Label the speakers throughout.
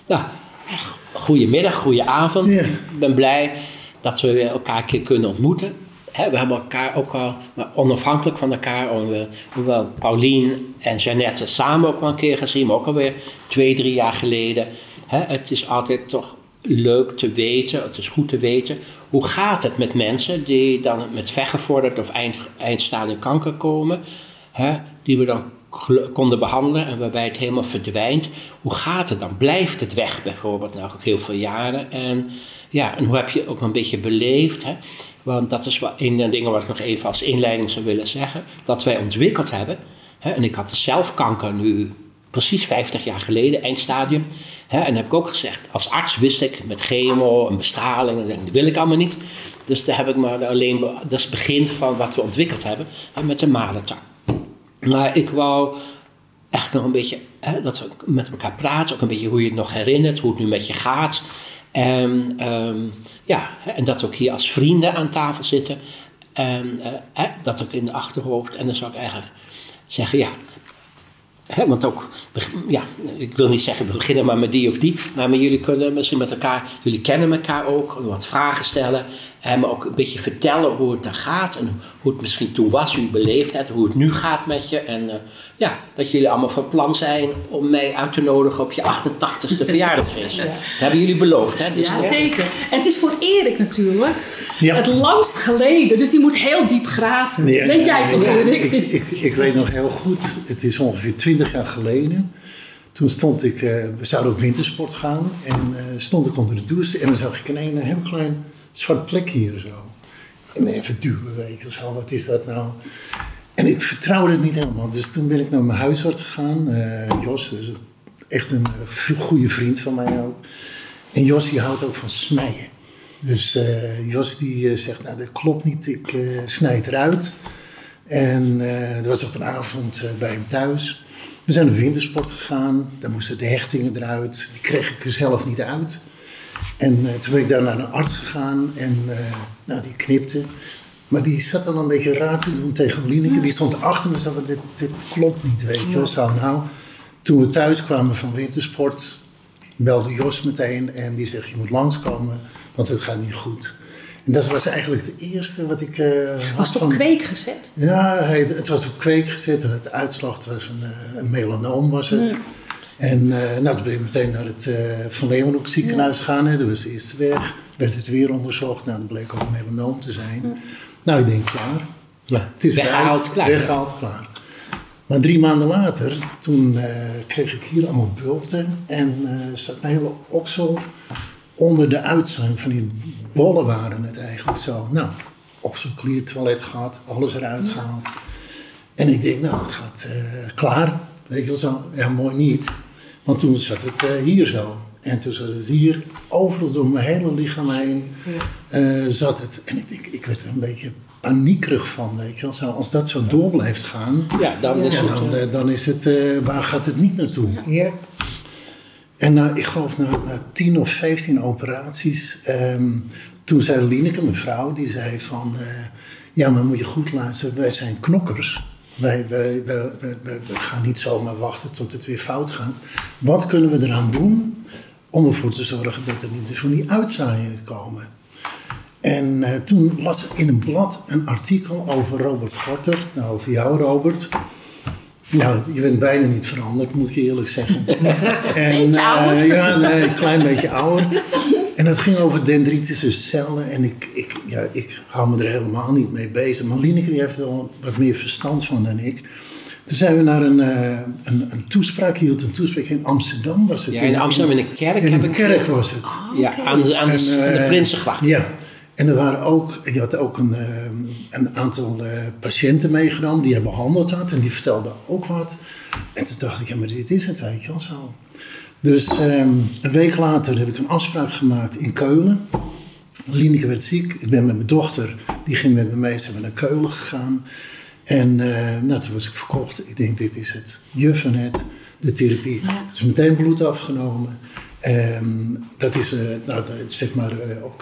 Speaker 1: Nou, goedemiddag, goedenavond. Ja. Ik ben blij dat we elkaar een keer kunnen ontmoeten. We hebben elkaar ook al, maar onafhankelijk van elkaar, hoewel Paulien en Jeannette samen ook wel een keer gezien, maar ook alweer 2-3 jaar geleden. Het is altijd toch leuk te weten, het is goed te weten, hoe gaat het met mensen die dan met vergevorderd of eindstadium kanker komen, die we dan konden behandelen en waarbij het helemaal verdwijnt. Hoe gaat het dan? Blijft het weg bijvoorbeeld, nou ook heel veel jaren? En hoe heb je ook een beetje beleefd? Want dat is wel een der dingen wat ik nog even als inleiding zou willen zeggen. Dat wij ontwikkeld hebben. En ik had zelf kanker nu precies 50 jaar geleden, eindstadium. En heb ik ook gezegd, als arts wist ik met chemo en bestraling, dat wil ik allemaal niet. Dus daar heb ik maar alleen, dat is het begin van wat we ontwikkeld hebben met de malertang. Maar ik wou echt nog een beetje, dat we met elkaar praten, ook een beetje hoe je het nog herinnert, hoe het nu met je gaat. En dat we ook hier als vrienden aan tafel zitten. En dat ook in de achterhoofd. En dan zou ik eigenlijk zeggen, want ook, ik wil niet zeggen we beginnen maar met die of die. Maar jullie kunnen misschien met elkaar, jullie kennen elkaar ook. Wat vragen stellen. En me ook een beetje vertellen hoe het dan gaat. En hoe het misschien toen was, hoe je beleefd hebt. Hoe het nu gaat met je. En dat jullie allemaal van plan zijn om mij uit te nodigen op je 88ste verjaardagsfeest. Dat hebben jullie beloofd, hè? Dus
Speaker 2: zeker. En het is voor Erik natuurlijk het langst geleden. Dus die moet heel diep graven.
Speaker 3: Ja,
Speaker 2: weet jij nog, Erik?
Speaker 3: Ik weet nog heel goed. Het is ongeveer 20 jaar geleden. Toen stond ik, we zouden op wintersport gaan. En stond ik onder de douche. En dan zag ik een heel klein zwart plek hier zo. En even duwen, weet je zo. Wat is dat nou? En ik vertrouwde het niet helemaal. Dus toen ben ik naar mijn huisarts gegaan. Jos, dus echt een goede vriend van mij ook. En Jos die houdt ook van snijden. Dus Jos die zegt, nou dat klopt niet. Ik snij het eruit. En dat was op een avond bij hem thuis. We zijn op wintersport gegaan. Daar moesten de hechtingen eruit. Die kreeg ik er zelf niet uit. En toen ben ik daar naar een arts gegaan. En die knipte. Maar die zat dan een beetje raar te doen tegen Lineke. Die stond achter me en zei, dit klopt niet, weet je wel. Zo, nou, toen we thuis kwamen van wintersport, belde Jos meteen. En die zegt, je moet langskomen, want het gaat niet goed. En dat was eigenlijk het eerste wat ik
Speaker 2: was het op kweek gezet?
Speaker 3: Ja, het was op kweek gezet. En het uitslag was een melanoom was het. Ja. En toen ben ik meteen naar het Van Leeuwenhoek ziekenhuis gegaan. Dat was de eerste weg. Werd het weer onderzocht. Nou, dat bleek ook een melanoom te zijn. Ja. Nou, ik denk, klaar.
Speaker 1: Ja.
Speaker 3: Het is
Speaker 1: weggehaald, klaar.
Speaker 3: Weggehaald, klaar. Maar 3 maanden later, toen kreeg ik hier allemaal bulten. En zat een hele oksel onder de uitzang van die bollen waren het eigenlijk zo. Nou, okselklier, toilet gehad, alles eruit gehaald. En ik denk, nou, het gaat klaar. Weet je wel zo, ja, mooi niet. Want toen zat het hier zo. En toen zat het hier, overal door mijn hele lichaam heen zat het. En ik denk, ik werd er een beetje paniekerig van, weet je wel. Zo, als dat zo door blijft gaan, dan is het, waar gaat het niet naartoe?
Speaker 2: Ja.
Speaker 3: En ik geloof na 10 of 15 operaties, toen zei Lineke, mijn vrouw, die zei van, maar moet je goed luisteren, wij zijn knokkers. Wij gaan niet zomaar wachten tot het weer fout gaat. Wat kunnen we eraan doen om ervoor te zorgen dat er niet van die uitzaaiingen komen? En toen las ik in een blad een artikel over Robert Gorter. Nou, over jou, Robert. Nou, je bent bijna niet veranderd, moet ik eerlijk zeggen. En, een klein beetje ouder. En het ging over dendritische cellen. En ik hou me er helemaal niet mee bezig. Maar Lineke die heeft er wel wat meer verstand van dan ik. Toen zijn we naar een toespraak, hield een toespraak in Amsterdam. Was het
Speaker 1: in Amsterdam in een kerk.
Speaker 3: In een kerk was het.
Speaker 1: Oh, okay. Aan de Prinsengracht.
Speaker 3: Ja. En er waren ook, je had ook een aantal patiënten meegenomen die je behandeld had. En die vertelden ook wat. En toen dacht ik, ja, maar dit is het, weet je wel zo. Dus een week later heb ik een afspraak gemaakt in Keulen. Lineke werd ziek. Ik ben met mijn dochter, die ging met me mee. Zijn we naar Keulen gegaan. En toen was ik verkocht. Ik denk, dit is het. Juffenet, de therapie. Het is meteen bloed afgenomen. Dat is zeg maar op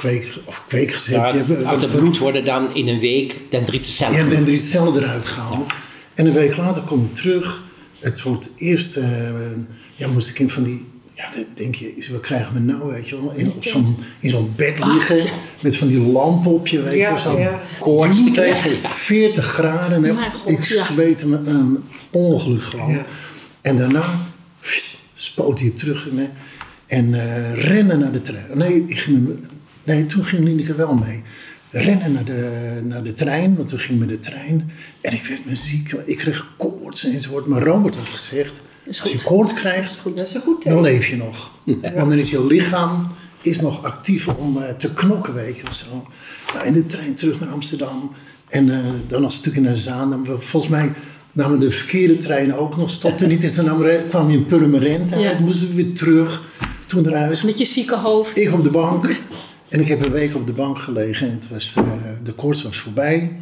Speaker 3: kweek gezet.
Speaker 1: Ja, uit het bloed worden dan in een week dendritische cellen.
Speaker 3: Ja, dendritische cellen eruit gehaald. Ja. En een week later kom ik terug. Het wordt eerst, moest ik in van die ja, dan denk je, wat krijgen we nou, weet je wel? In zo'n bed liggen, met van die lamp op je, weet je, zo'n koorts tegen 40 graden. En ik zweette me een ongeluk gewoon. Ja. En daarna spoot hij terug en rennen naar de trein. Nee, toen ging Lineke wel mee. Rennen naar de trein, want we gingen met de trein. En ik werd me ziek, ik kreeg koorts enzovoort. Maar Robert had gezegd, als je koorts krijgt, dan leef je nog. Ja. Want dan is je lichaam nog actief om te knokken, weet je. Zo. Nou, in de trein terug naar Amsterdam. En dan een stukje naar Zaandam. Volgens mij namen de verkeerde trein ook nog, stopte niet. Dus dan kwam je in Purmerend uit, moesten we weer terug. Toen naar huis.
Speaker 2: Met je zieke hoofd.
Speaker 3: Ik op de bank. En ik heb een week op de bank gelegen. En het was, de koorts was voorbij.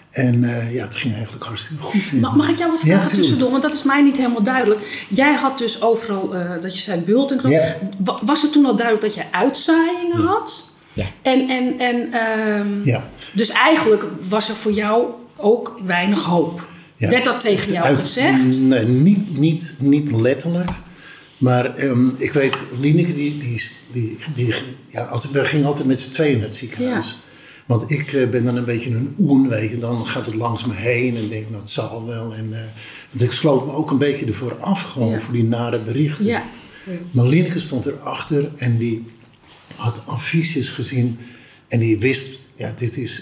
Speaker 3: En het ging eigenlijk hartstikke goed.
Speaker 2: Mag ik jou wat vragen tussendoor? Want dat is mij niet helemaal duidelijk. Jij had dus overal, dat je zei bult en knop. Ja. Was het toen al duidelijk dat je uitzaaiingen had?
Speaker 1: Ja.
Speaker 2: Dus eigenlijk was er voor jou ook weinig hoop. Ja. Werd dat tegen jou gezegd?
Speaker 3: Nee, niet letterlijk. Maar ik weet, Lineke, we gingen altijd met z'n tweeën naar het ziekenhuis. Ja. Want ik ben dan een beetje een oenweek en dan gaat het langs me heen en denk, nou het zal wel. Want ik sloot me ook een beetje ervoor af, gewoon voor die nare berichten. Ja. Maar Lineke stond erachter en die had affiches gezien en die wist,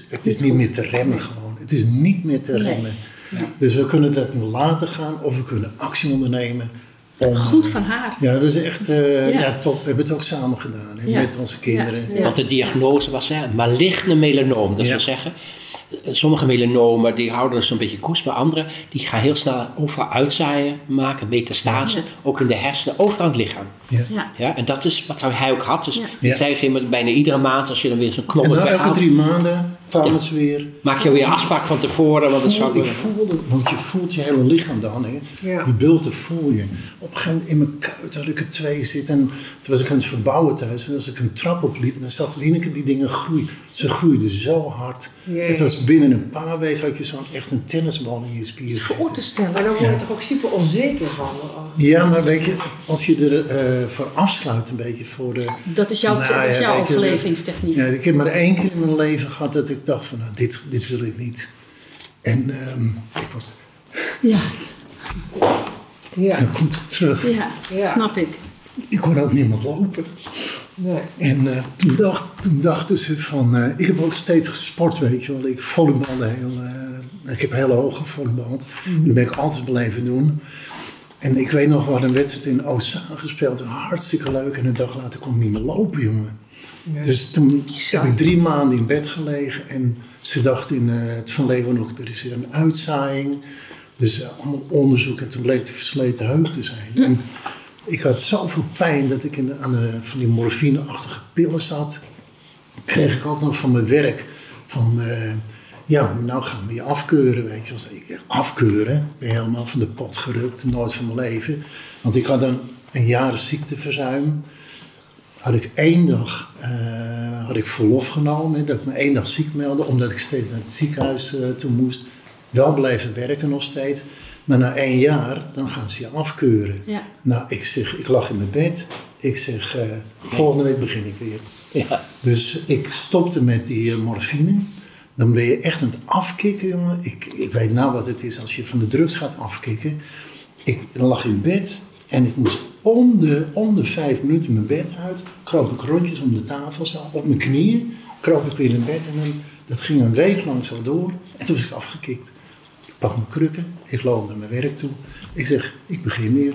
Speaker 3: het is niet meer te remmen gewoon. Het is niet meer te remmen. Ja. Dus we kunnen dat nu laten gaan of we kunnen actie ondernemen.
Speaker 2: Goed van haar.
Speaker 3: Ja, dat is echt top. We hebben het ook samen gedaan met onze kinderen.
Speaker 1: Ja. Want de diagnose was maligne melanoom. Dat wil zeggen, sommige melanomen die houden dus een beetje koers, maar andere die gaan heel snel overal uitzaaien maken, metastase, ook in de hersenen, overal in het lichaam. Ja, en dat is wat hij ook had. Dus die zei bijna iedere maand, als je dan weer zo'n knop
Speaker 3: weghaalt. En elke 3 maanden kwamen ze weer.
Speaker 1: Maak je weer afspraak van tevoren.
Speaker 3: Want je voelt je hele lichaam dan. Hè? Ja. Die bulten voel je. Op een gegeven moment in mijn kuit had ik er 2 zitten. En toen was ik aan het verbouwen thuis. En als ik een trap opliep, dan zag Lineke die dingen groeien. Ze groeiden zo hard. Jee. Het was binnen een paar weken had je echt een tennisbal in je spieren.
Speaker 2: Voor te stellen.
Speaker 4: Maar dan word je toch ook super onzeker van?
Speaker 3: Ja, maar weet je, als je er voor afsluit een beetje voor de...
Speaker 2: Dat is jouw overlevingstechniek.
Speaker 3: Ja, ik heb maar 1 keer in mijn leven gehad dat ik dacht van, nou, dit wil ik niet. En ik word...
Speaker 2: Ja.
Speaker 3: Dan komt het terug.
Speaker 2: Ja, snap ik.
Speaker 3: Ik kon ook niet meer lopen. Nee. En toen dachten ze van... ik heb ook steeds gesport, weet je wel. Ik volleybalde ik heb heel hoog gevolleybald. Dat ben ik altijd blijven doen. En ik weet nog, we hadden een wedstrijd in Oostzaan gespeeld. Hartstikke leuk. En een dag later kon ik niet meer lopen, jongen. Ja. Dus toen heb ik 3 maanden in bed gelegen. En ze dachten in het Van Leeuwenhoek, er is weer een uitzaaiing. Dus allemaal onderzoek. En toen bleek het versleten heup te zijn. En ik had zoveel pijn dat ik van die morfine-achtige pillen zat. Kreeg ik ook nog van mijn werk van... nou gaan we je afkeuren, weet je. Afkeuren? Ik ben helemaal van de pot gerukt, nooit van mijn leven. Want ik had dan een jaar ziekteverzuim. Had ik 1 dag verlof genomen. Dat ik me 1 dag ziek meldde, omdat ik steeds naar het ziekenhuis toe moest. Wel blijven werken nog steeds. Maar na 1 jaar, dan gaan ze je afkeuren. Ja. Nou, ik lag in mijn bed. Ik zeg, volgende week begin ik weer. Ja. Dus ik stopte met die morfine. Dan ben je echt aan het afkicken, jongen. Ik weet nou wat het is als je van de drugs gaat afkicken. Ik lag in bed en ik moest om de 5 minuten mijn bed uit. Kroop ik rondjes om de tafel, zo op mijn knieën. Kroop ik weer in bed en dat ging een week lang zo door. En toen was ik afgekikt. Ik pak mijn krukken, ik loop naar mijn werk toe. Ik zeg, ik begin weer.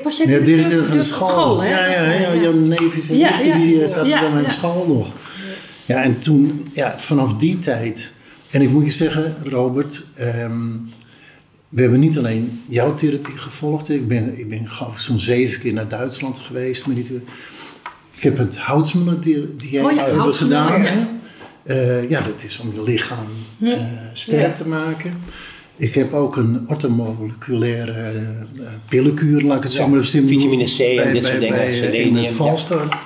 Speaker 2: Was jij directeur
Speaker 3: van de school? Hè? Ja, Jan Nevis en nichten die zaten bij mijn school nog. Ja, en toen, vanaf die tijd... En ik moet je zeggen, Robert... we hebben niet alleen jouw therapie gevolgd. Ik ben geloof ik zo'n 7 keer naar Duitsland geweest. Ik heb het Houtsmuller-dieet gedaan. Dat is om je lichaam sterk te maken. Ik heb ook een orthomoleculaire pillenkuur, laat ik het zo maar even
Speaker 1: vitamine C en dit soort dingen.
Speaker 3: In het Valstar.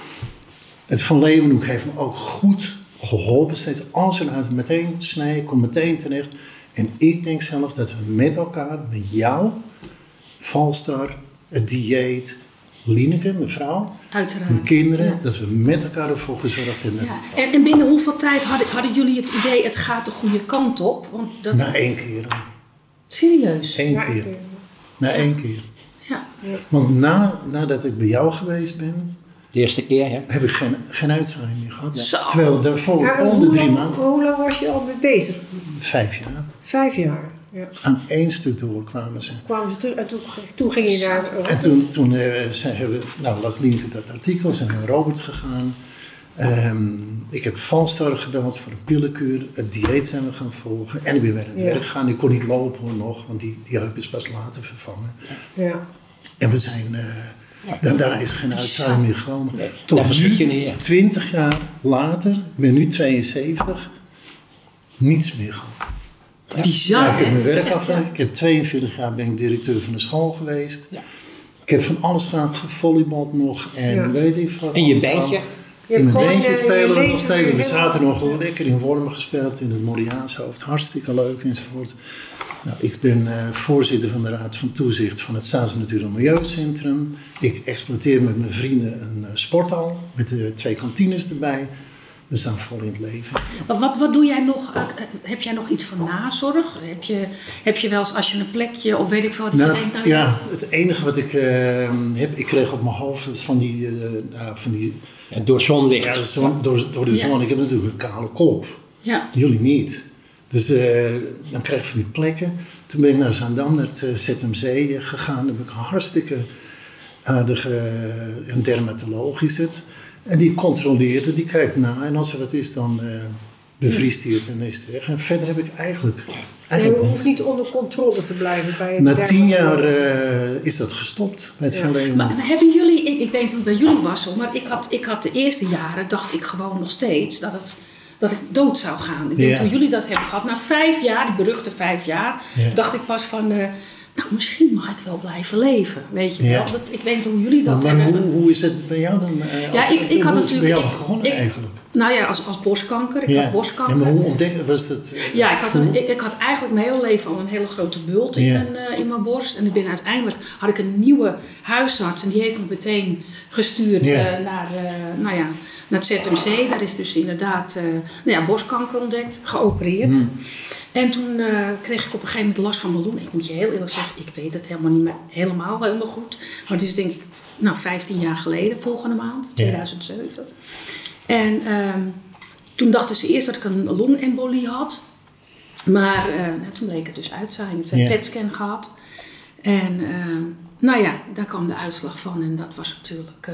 Speaker 3: Het Van Leeuwenhoek heeft me ook goed geholpen. Steeds als eruit meteen snijden, kom meteen terecht. En ik denk zelf dat we met elkaar, met jou, Valstar, het dieet, Lieneke, mijn vrouw,
Speaker 2: Uiteraard.
Speaker 3: mijn kinderen, dat we met elkaar ervoor gezorgd hebben.
Speaker 2: Ja. En binnen hoeveel tijd hadden jullie het idee, het gaat de goede kant op? Want dat...
Speaker 3: Na 1 keer.
Speaker 2: Serieus?
Speaker 3: Eén keer. Na 1 keer.
Speaker 2: Ja.
Speaker 3: Want nadat ik bij jou geweest ben,
Speaker 1: De eerste keer, hè?
Speaker 3: heb ik geen uitzaaiing meer gehad.
Speaker 2: Zo.
Speaker 3: Terwijl daarvoor om de 3 maanden,
Speaker 4: Hoe lang was je al mee bezig?
Speaker 3: 5 jaar,
Speaker 4: 5 jaar. Ja.
Speaker 3: aan 1 stuk door kwamen ze.
Speaker 4: Kwamen ze terug en toen ging je naar...
Speaker 3: En toen las Lieneke dat artikel, zijn we naar Robert gegaan. Ik heb Valstar gebeld voor een pillenkuur. Het dieet zijn we gaan volgen. En ik ben weer aan het werk gegaan. Ik kon niet lopen hoor, nog, want die heup is pas later vervangen.
Speaker 4: Ja.
Speaker 3: En we zijn... Daarna is er geen uitzaaiing meer gekomen.
Speaker 1: Nee,
Speaker 3: Tot
Speaker 1: nu,
Speaker 3: nu, 20 jaar later, ik ben nu 72, niets meer gehad.
Speaker 2: Bizar,
Speaker 3: Ik heb mijn
Speaker 2: hè?
Speaker 3: werk afgelegd. Ik heb 42 jaar ben ik directeur van de school geweest.
Speaker 1: Ja.
Speaker 3: Ik heb van alles gedaan, gevolleybald nog en weet ik wat.
Speaker 1: En je
Speaker 3: alles
Speaker 1: beentje?
Speaker 3: aan.
Speaker 4: Je
Speaker 3: In
Speaker 4: hebt
Speaker 3: mijn
Speaker 4: gewoon
Speaker 3: beentje
Speaker 4: je
Speaker 3: spelen we nog
Speaker 4: leven
Speaker 3: steeds. We
Speaker 4: weer
Speaker 3: zaten
Speaker 4: helemaal-
Speaker 3: nog lekker in Wormen gespeeld in het Moriaanshoofd. Hartstikke leuk enzovoort. Nou, ik ben voorzitter van de Raad van Toezicht van het Staats- Natuur- en Milieucentrum. Ik exploiteer met mijn vrienden een sporthal met 2 kantines erbij. We staan vol in het leven.
Speaker 2: Maar wat doe jij nog? Heb jij nog iets van nazorg? Heb je wel eens als je een plekje of weet ik veel wat
Speaker 3: Nou,
Speaker 2: je denkt?
Speaker 3: het enige wat ik heb, ik kreeg op mijn hoofd van die
Speaker 1: Ja, door zonlicht.
Speaker 3: ja, door de zon. Ik heb natuurlijk een kale kop.
Speaker 2: Ja.
Speaker 3: Jullie niet. Dus dan krijg je van die plekken. Toen ben ik naar Zaandam, naar het ZMC gegaan. Daar heb ik een hartstikke aardige een dermatoloog is het. En die controleert het, die kijkt na. En als er wat is, dan bevriest hij het en is het weg. En verder heb ik eigenlijk
Speaker 4: Je hoeft niet onder controle te blijven bij het
Speaker 3: na 10 jaar
Speaker 4: dermatoloog.
Speaker 3: is dat gestopt bij het
Speaker 4: Ja.
Speaker 3: verleden.
Speaker 2: Maar hebben jullie, ik denk dat het bij jullie was hoor, maar ik had de eerste jaren, dacht ik gewoon nog steeds dat ik dood zou gaan. Ik denk
Speaker 3: Ja.
Speaker 2: toen jullie dat hebben gehad, na 5 jaar, die beruchte 5 jaar,
Speaker 3: Ja.
Speaker 2: dacht ik pas van, nou misschien mag ik wel blijven leven, weet je
Speaker 3: Ja.
Speaker 2: wel. Ik weet niet hoe jullie dat
Speaker 3: Maar
Speaker 2: hebben.
Speaker 3: hoe is het bij jou dan?
Speaker 2: Ja, ik had
Speaker 3: hoe is het
Speaker 2: natuurlijk-
Speaker 3: bij jou
Speaker 2: ik-
Speaker 3: begonnen
Speaker 2: ik-
Speaker 3: eigenlijk?
Speaker 2: Nou ja, als borstkanker. Ik had borstkanker.
Speaker 3: Ja, maar hoe ontdekken was dat?
Speaker 2: Ja, ik had eigenlijk mijn hele leven al een hele grote bult in mijn borst. En uiteindelijk had ik een nieuwe huisarts. En die heeft me meteen gestuurd naar het ZMC. Daar is dus inderdaad borstkanker ontdekt, geopereerd. En toen kreeg ik op een gegeven moment last van mijn long. Ik moet je heel eerlijk zeggen, ik weet het helemaal niet meer helemaal goed. Maar het is denk ik 15 jaar geleden, volgende maand, 2007. En toen dachten ze eerst dat ik een longembolie had. Maar toen bleek het dus uitzaaiing. Het is een PET-scan gehad. En daar kwam de uitslag van. En dat was natuurlijk...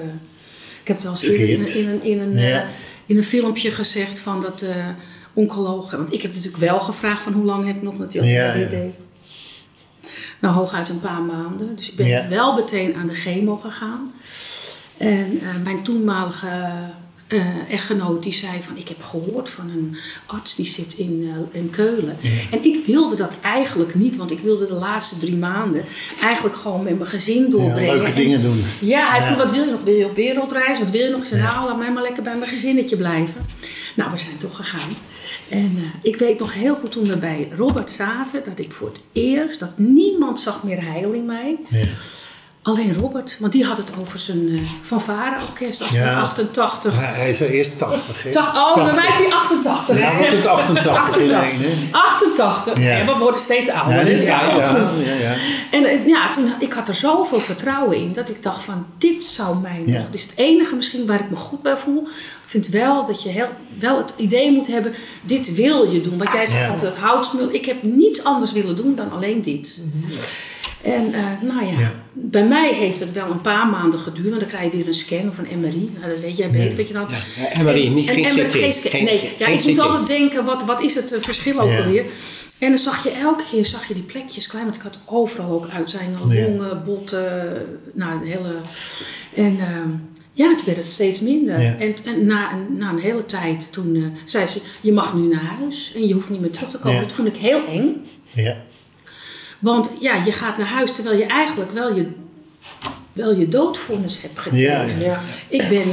Speaker 2: ik heb het wel eens eerder in een filmpje gezegd van dat oncologen... Want ik heb natuurlijk wel gevraagd van hoe lang heb ik nog natuurlijk dit deed. Nou, hooguit een paar maanden. Dus ik ben wel meteen aan de chemo gegaan. En mijn toenmalige echtgenoot die zei van... ik heb gehoord van een arts die zit in Keulen. Ja. En ik wilde dat eigenlijk niet. Want ik wilde de laatste 3 maanden eigenlijk gewoon met mijn gezin doorbrengen.
Speaker 3: Leuke dingen doen.
Speaker 2: Ja, hij vroeg, wat wil je nog? Wil je op wereldreis? Wat wil je nog? Ik zei, nou, laat mij maar lekker bij mijn gezinnetje blijven. Nou, we zijn toch gegaan. En ik weet nog heel goed toen we bij Robert zaten... dat ik voor het eerst, dat niemand zag meer heil in mij... Ja. Alleen Robert, want die had het over zijn fanfare-orkest als 88.
Speaker 3: Ja, hij is wel eerst 80, hè?
Speaker 2: Bij mij heb je 88.
Speaker 3: Ja, wat het 88 in één, hè?
Speaker 2: 88. Ja, we worden steeds ouder.
Speaker 3: Ja.
Speaker 2: En toen, ik had er zoveel vertrouwen in dat ik dacht van, dit zou mij nog... Dit is het enige misschien waar ik me goed bij voel. Ik vind wel dat je wel het idee moet hebben, dit wil je doen. Wat jij zegt over dat houtsmul. Ik heb niets anders willen doen dan alleen dit. En bij mij heeft het wel een paar maanden geduurd, want dan krijg je weer een scan of een MRI. Nou, dat weet jij beter, weet je dan.
Speaker 1: Ja, MRI, niet geen CT.
Speaker 2: Ik moet altijd denken, wat is het verschil ook alweer? En dan zag je elke keer die plekjes klein, want ik had overal ook uitzaaiingen, longen, botten, een hele... En toen werd het steeds minder. Ja. En na een hele tijd, toen zei ze, je mag nu naar huis en je hoeft niet meer terug te komen. Ja. Dat vond ik heel eng. Ja. Want je gaat naar huis terwijl je eigenlijk wel je doodvonnis hebt gekregen. Ja. Ik ben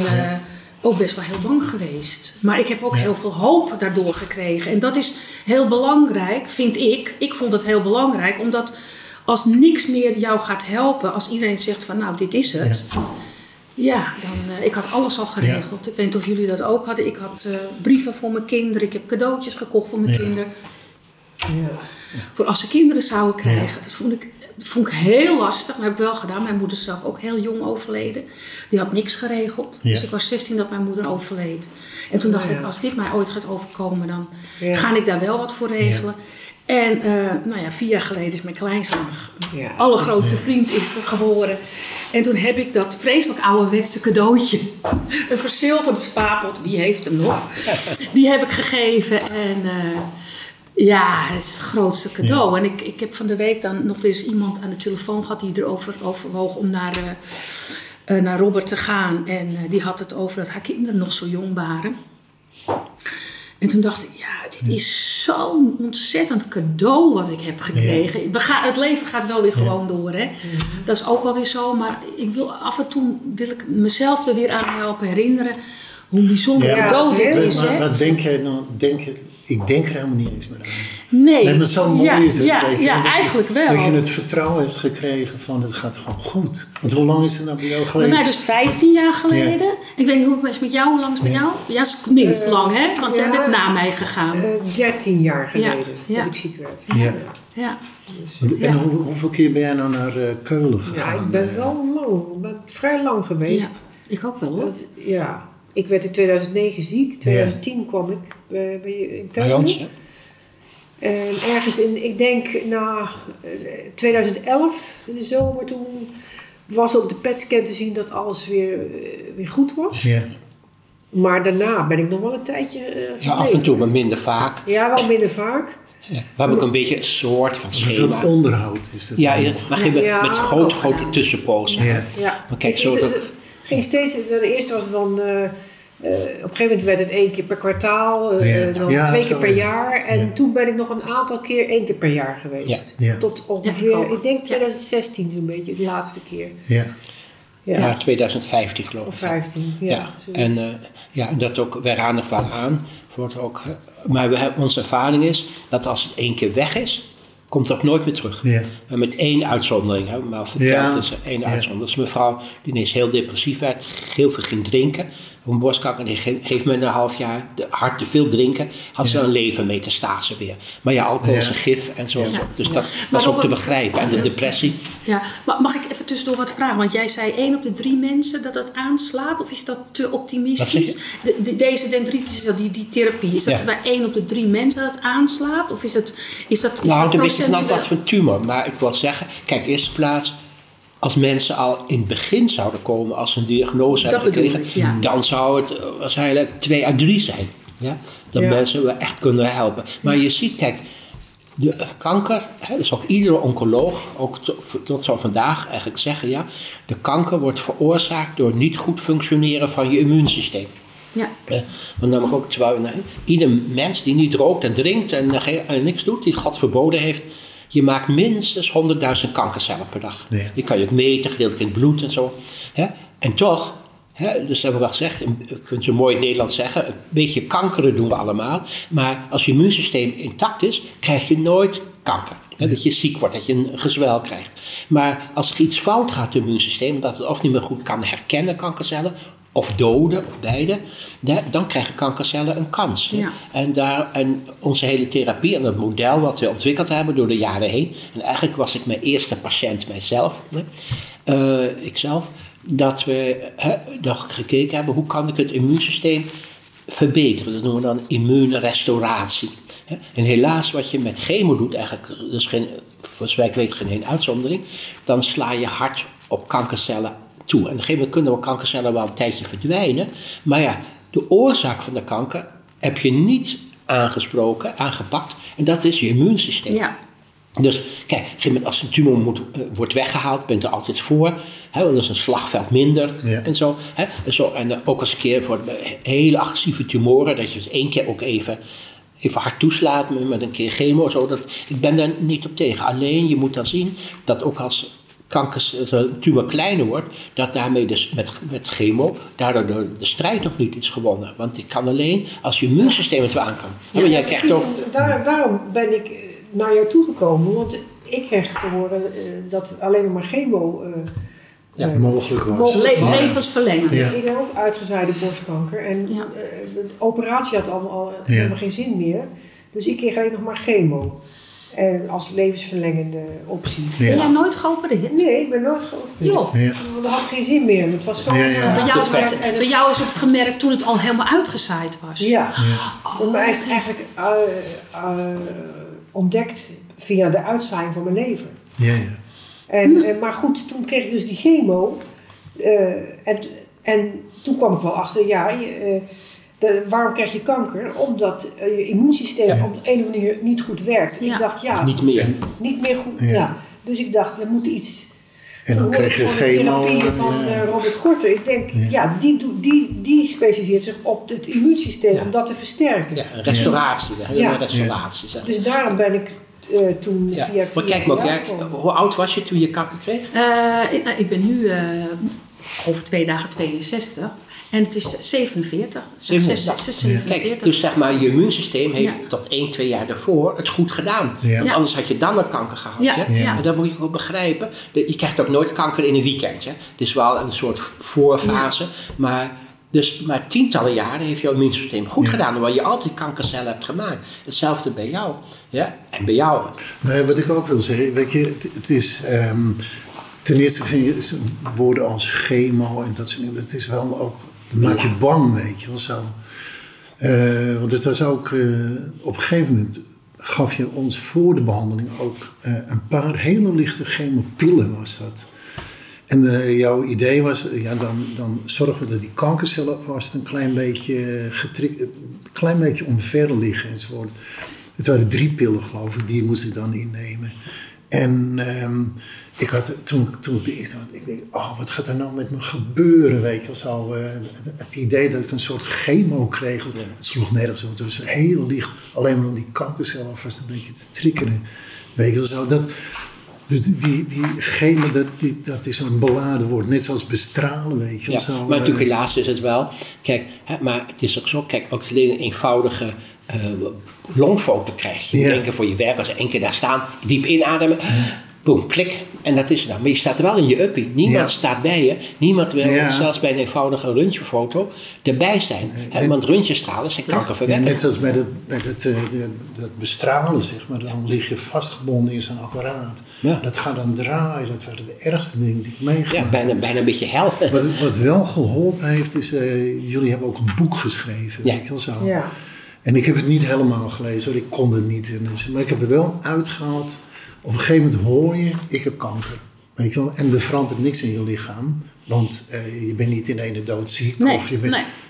Speaker 2: ook best wel heel bang geweest. Maar ik heb ook heel veel hoop daardoor gekregen. En dat is heel belangrijk, vind ik. Ik vond het heel belangrijk, omdat als niks meer jou gaat helpen, als iedereen zegt van nou, dit is het. Ja. Ja, ik had alles al geregeld. Ja. Ik weet niet of jullie dat ook hadden. Ik had brieven voor mijn kinderen. Ik heb cadeautjes gekocht voor mijn kinderen. Ja. Voor als ze kinderen zouden krijgen. Dat vond ik heel lastig. Maar heb ik wel gedaan. Mijn moeder is zelf ook heel jong overleden. Die had niks geregeld. Ja. Dus ik was 16 dat mijn moeder overleed. En toen dacht ik, als dit mij ooit gaat overkomen, dan ga ik daar wel wat voor regelen. Ja. En 4 jaar geleden is mijn kleinzoon, allergrootste vriend, is er geboren. En toen heb ik dat vreselijk ouderwetse cadeautje, een verzilverde spaarpot, wie heeft hem nog? Die heb ik gegeven en het is het grootste cadeau. En ik heb van de week dan nog weer eens iemand aan de telefoon gehad die erover overwoog om naar Robert te gaan. En die had het over dat haar kinderen nog zo jong waren. En toen dacht ik, dit is zo'n ontzettend cadeau wat ik heb gekregen. Het leven gaat wel weer gewoon door, hè. Dat is ook wel weer zo. Maar af en toe wil ik mezelf er weer aan helpen herinneren hoe bijzonder cadeau dit is.
Speaker 3: Maar denk jij nou, ik denk er helemaal niet eens meer aan.
Speaker 2: Nee.
Speaker 3: Maar zo mooi is het.
Speaker 2: Eigenlijk wel.
Speaker 3: Dat je het vertrouwen hebt gekregen van het gaat gewoon goed. Want hoe lang is het nou bij jou geleden?
Speaker 2: Bij mij dus 15 jaar geleden. Ja. Ik weet niet hoe het is met jou. Hoe lang is het bij jou? Ja, is minst lang, hè? Want jij bent na mij gegaan.
Speaker 4: 13 jaar geleden dat ik ziek werd.
Speaker 2: Ja.
Speaker 3: En hoeveel keer ben jij nou naar Keulen gegaan?
Speaker 4: Ja, ik ben wel vrij lang geweest.
Speaker 2: Ja, ik ook wel, hoor.
Speaker 4: Ik werd in 2009 ziek. In 2010 kwam ik in Keulen. En ergens ik denk 2011, in de zomer, toen was op de PET-scan te zien dat alles weer goed was. Ja. Maar daarna ben ik nog wel een tijdje
Speaker 1: af en toe, maar minder vaak.
Speaker 4: Ja, wel minder vaak.
Speaker 1: Ja, we hebben ook een beetje een soort van schema.
Speaker 3: Een onderhoud is dat.
Speaker 1: Maar met grote tussenpozen. Ja. Maar kijk,
Speaker 4: ging steeds, de eerste was dan... op een gegeven moment werd het 1 keer per kwartaal, dan 2 keer per jaar. En toen ben ik nog een aantal keer 1 keer per jaar geweest. Ja. Tot ongeveer, ik denk 2016 zo'n beetje, de laatste keer.
Speaker 1: Ja, 2015 geloof ik.
Speaker 4: Of 15,
Speaker 1: en dat ook, wij raden er vaak aan. Maar onze ervaring is dat als het 1 keer weg is, komt dat nooit meer terug. Ja. Maar met 1 uitzondering, hebben we maar verteld, is er 1 uitzondering. Dat is een mevrouw die ineens heel depressief werd, heel veel ging drinken. Een borstkanker, die heeft me een half jaar hard te veel drinken, had ze een levermetastase weer. Maar alcohol is een gif en zo. Dus dat is ook te begrijpen. En de depressie.
Speaker 2: Ja, maar mag ik even tussendoor wat vragen? Want jij zei 1 op de 3 mensen dat het aanslaat, of is dat te optimistisch? Deze dendritis, die therapie, is dat bij 1 op de 3 mensen dat het aanslaat? Of is dat
Speaker 1: nou, een beetje vanaf wat voor tumor. Maar ik wil zeggen, kijk, eerste plaats, als mensen al in het begin zouden komen als ze een diagnose hebben gekregen, dan zou het waarschijnlijk 2 uit 3 zijn. Ja? Dat mensen we echt kunnen helpen. Maar je ziet, kijk, de kanker, dus ook iedere oncoloog, ook tot zo vandaag eigenlijk zeggen, de kanker wordt veroorzaakt door niet goed functioneren van je immuunsysteem. Ja. Want namelijk ook, ieder mens die niet rookt en drinkt en niks doet, die God verboden heeft, je maakt minstens 100.000 kankercellen per dag. Ja. Die kan je ook meten, gedeeltelijk in het bloed en zo. En toch, dus hebben we wel gezegd, je kunt zo mooi in het Nederlands zeggen, een beetje kankeren doen we allemaal. Maar als je immuunsysteem intact is, krijg je nooit kanker. Dat je ziek wordt, dat je een gezwel krijgt. Maar als er iets fout gaat in het immuunsysteem, dat het of niet meer goed kan herkennen, kankercellen, of doden, of beide, dan krijgen kankercellen een kans. Ja. En onze hele therapie en het model wat we ontwikkeld hebben door de jaren heen, en eigenlijk was ik mijn eerste patiënt mijzelf, ikzelf, dat we gekeken hebben, hoe kan ik het immuunsysteem verbeteren? Dat noemen we dan immuunrestauratie. En helaas wat je met chemo doet, eigenlijk, dus voor zover ik weet geen uitzondering, dan sla je hard op kankercellen toe. En op een gegeven moment kunnen kankercellen wel een tijdje verdwijnen. Maar de oorzaak van de kanker heb je niet aangepakt. En dat is je immuunsysteem. Ja. Dus kijk, als een tumor wordt weggehaald, bent er altijd voor. Want dat is een slagveld minder en zo. En ook als een keer voor hele agressieve tumoren, dat je dus 1 keer ook even hard toeslaat met een keer chemo. Zo, ik ben daar niet op tegen. Alleen je moet dan zien dat ook als tumor kleiner wordt, dat daarmee dus met chemo daardoor de strijd nog niet is gewonnen. Want die kan alleen als je immuunsysteem het aan kan. Jij krijgt ook...
Speaker 4: Daarom ben ik naar jou toegekomen, want ik kreeg te horen dat alleen nog maar chemo
Speaker 3: mogelijk was.
Speaker 2: Levensverlengend.
Speaker 4: Dus ik heb ook uitgezaaide borstkanker. En de operatie had allemaal helemaal geen zin meer. Dus ik kreeg alleen nog maar chemo. Als levensverlengende optie.
Speaker 2: Ben jij nooit geopereerd?
Speaker 4: Nee, ik ben nooit geopereerd. Want dat had geen zin meer. Het was zo...
Speaker 2: Bij jou is het gemerkt toen het al helemaal uitgezaaid was.
Speaker 4: Ja. Bij mij is het eigenlijk ontdekt via de uitzaaiing van mijn lever. Maar goed, toen kreeg ik dus die chemo. En toen kwam ik wel achter, waarom krijg je kanker? Omdat je immuunsysteem op de ene manier niet goed werkt. Ik dacht,
Speaker 1: niet meer
Speaker 4: goed. Ja. Dus ik dacht, er moet iets.
Speaker 3: En dan kreeg je chemo.
Speaker 4: Van Robert Gorter. Ik denk, die specialiseert zich op het immuunsysteem om dat te versterken.
Speaker 1: Ja, een restauratie. Restauratie.
Speaker 4: Dus daarom ben ik toen via.
Speaker 1: Maar kijk maar, hoe oud was je toen je kanker kreeg?
Speaker 2: Ik ben nu over 2 dagen 62. En het is 47. 47.
Speaker 1: Kijk, dus zeg maar, je immuunsysteem heeft tot 1-2 jaar daarvoor het goed gedaan. Want anders had je dan een kanker gehad. En dat moet je ook begrijpen. Je krijgt ook nooit kanker in een weekend. Hè? Het is wel een soort voorfase. Maar tientallen jaren heeft jouw immuunsysteem goed gedaan. Terwijl je altijd kankercellen hebt gemaakt. Hetzelfde bij jou. Ja? En bij jou.
Speaker 3: Nou, wat ik ook wil zeggen. Weet je, het is... ten eerste vind je woorden als chemo en dat soort dingen. Dat is wel ook... Dat maakt je bang, weet je wel zo. Want het was ook... op een gegeven moment gaf je ons voor de behandeling ook een paar hele lichte chemopillen was dat. En jouw idee was, dan zorgen we dat die kankercellen vast een klein beetje omver liggen enzovoort. Het waren 3 pillen geloof ik, die moest ik dan innemen. En ik had toen ik de eerste had, ik denk, wat gaat er nou met me gebeuren, weet je wel zo. Het idee dat ik een soort chemo kreeg, het sloeg nergens op. Het was heel licht, alleen maar om die kankercellen alvast een beetje te triggeren, weet je wel zo. Dus die chemo, dat is een beladen woord. Net zoals bestralen, weet je wel zo.
Speaker 1: Maar natuurlijk helaas is het wel. Kijk, maar het is ook zo. Kijk, ook een eenvoudige longfoto krijg je. Je denken voor je werk, als je 1 keer daar staan, diep inademen. Boom, klik. En dat is het dan. Maar je staat er wel in je uppie. Niemand staat bij je. Niemand wil, zelfs bij een eenvoudige röntgenfoto, erbij zijn. Want röntgenstralen zijn kankerverwekkend.
Speaker 3: Net zoals bij dat bestralen, zeg maar. Dan lig je vastgebonden in zo'n apparaat. Ja. Dat gaat dan draaien. Dat waren de ergste dingen die ik meegemaakt heb.
Speaker 1: Ja, bijna een beetje hel.
Speaker 3: Wat wel geholpen heeft, is... jullie hebben ook een boek geschreven. Weet je wel zo. Ja. En ik heb het niet helemaal gelezen. Ik kon het niet. Maar ik heb er wel uitgehaald... Op een gegeven moment hoor je, ik heb kanker. Weet je wel? En er verandert niks in je lichaam. Want je bent niet in ene doodziek. Of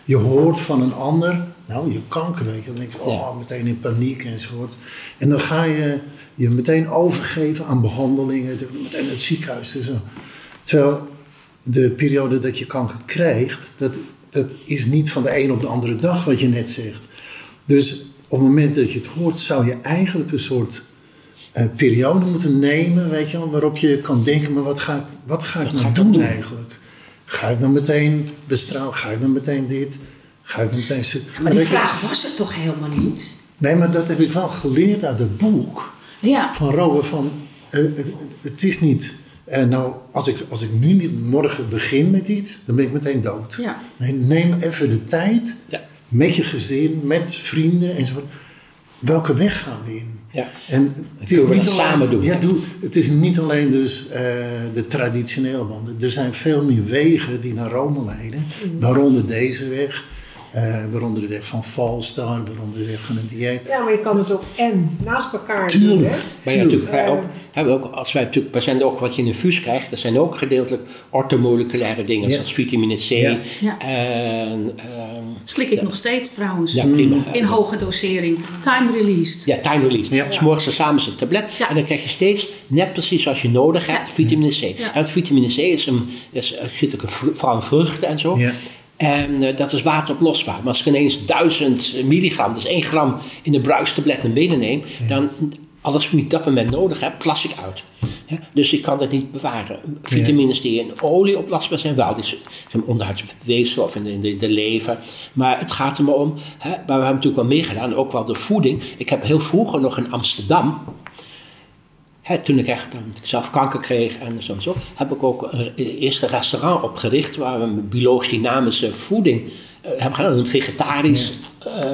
Speaker 3: je hoort van een ander, nou, je hebt kanker. Weet je. Dan denk je, meteen in paniek enzovoort. En dan ga je je meteen overgeven aan behandelingen. Meteen het ziekenhuis. Dus, terwijl de periode dat je kanker krijgt, dat is niet van de een op de andere dag wat je net zegt. Dus op het moment dat je het hoort, zou je eigenlijk een soort... periode moeten nemen, weet je wel, waarop je kan denken, maar wat ga ik nou doen eigenlijk? Ga ik dan meteen bestralen? Ga ik dan meteen dit? Ga ik dan meteen...
Speaker 2: Maar die vraag was het toch helemaal niet?
Speaker 3: Nee, maar dat heb ik wel geleerd uit het boek van Robert van... het is niet... nou, als ik nu niet morgen begin met iets, dan ben ik meteen dood. Ja. Nee, neem even de tijd met je gezin, met vrienden enzovoort. Welke weg gaan we in?
Speaker 1: Ja.
Speaker 3: En het
Speaker 1: kunnen we dat samen doen.
Speaker 3: Ja, het is niet alleen dus de traditionele banden. Er zijn veel meer wegen die naar Rome leiden. Waaronder deze weg. Waaronder de weg van Falstaff. Waaronder de weg van het dieet.
Speaker 4: Ja, maar je kan het ook naast elkaar doen. Hè?
Speaker 1: Maar ja, natuurlijk, wij zijn ook wat je in een infuus krijgt. Dat zijn ook gedeeltelijk orthomoleculaire dingen. Zoals vitamine C. Ja.
Speaker 2: Slik ik nog steeds trouwens.
Speaker 1: Ja, prima.
Speaker 2: In hoge dosering. Time released.
Speaker 1: Ja, time released. Ja. Dus morgens samen een tablet. Ja. En dan krijg je steeds net precies zoals je nodig hebt vitamine C. Ja. En het vitamine C zit ook vooral in vruchten en zo. Ja. En dat is wateroplosbaar. Maar als ik ineens 1000 milligram, dus 1 gram in de bruistablet naar binnen neem, dan alles wat ik op dat moment nodig heb, plas ik uit. Ja? Dus ik kan dat niet bewaren. Vitamines die in olie oplosbaar zijn wel. Die zijn onderuit weefsel in de lever. Maar het gaat er maar om. Maar we hebben natuurlijk wel meer gedaan. Ook wel de voeding. Ik heb heel vroeger nog in Amsterdam. toen ik zelf kanker kreeg en zo, heb ik ook een eerste restaurant opgericht waar we biologisch dynamische voeding hebben gedaan. Een vegetarisch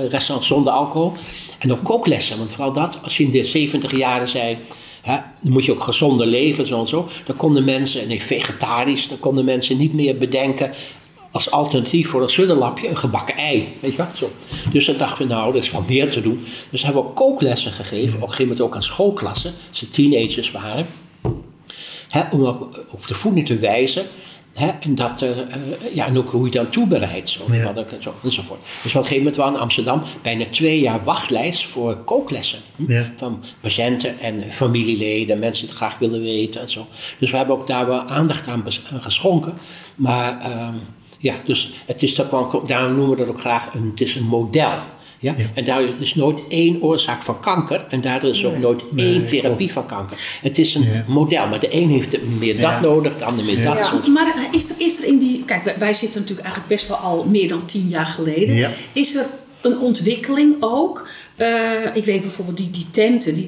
Speaker 1: restaurant zonder alcohol. En ook kooklessen, want vooral dat, als je in de 70 jaren zei, dan moet je ook gezonder leven, zo en zo. Dan konden mensen, vegetarisch, dan konden mensen niet meer bedenken als alternatief voor een sudderlapje een gebakken ei. Weet je wel? Zo. Dus dan dachten we, er is wat meer te doen. Dus hebben we ook kooklessen gegeven, op een gegeven moment ook aan schoolklassen, als ze teenagers waren. Om ook op de voeding te wijzen. En, en ook hoe je dan toebereidt. Zo enzovoort. Dus op een gegeven moment waren in Amsterdam bijna 2 jaar wachtlijst voor kooklessen. Van patiënten en familieleden, mensen die het graag willen weten en zo. Dus we hebben ook daar wel aandacht aan geschonken. Maar dus het is toch wel, daarom noemen we dat ook graag het is een model. Ja? En daar is nooit 1 oorzaak van kanker en daardoor is ook nooit 1 therapie van kanker. Het is een model, maar de een heeft meer dat nodig, de ander meer dat.
Speaker 2: Ja. Maar is er in die... Kijk, wij zitten natuurlijk eigenlijk best wel al meer dan 10 jaar geleden. Ja. Is er een ontwikkeling ook? Ik weet bijvoorbeeld die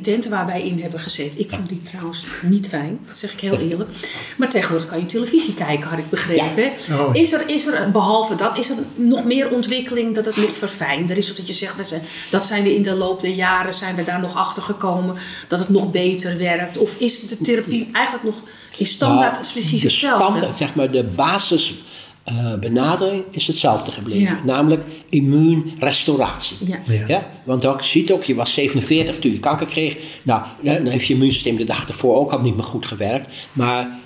Speaker 2: tenten waar wij in hebben gezeten. Ik vond die trouwens niet fijn, dat zeg ik heel eerlijk. Maar tegenwoordig kan je televisie kijken, had ik begrepen. Ja. Oh. Is er, behalve dat, is er nog meer ontwikkeling dat het nog verfijnder is? Of dat je zegt, dat zijn we in de loop der jaren, zijn we daar nog achter gekomen, dat het nog beter werkt? Of is de therapie eigenlijk nog in standaard precies hetzelfde?
Speaker 1: Zeg maar, de basis... benadering is hetzelfde gebleven. Namelijk immuunrestauratie. Ja? Want je ziet ook, je was 47 toen je kanker kreeg. Nou, dan heeft je immuunsysteem de dag ervoor ook al niet meer goed gewerkt. Maar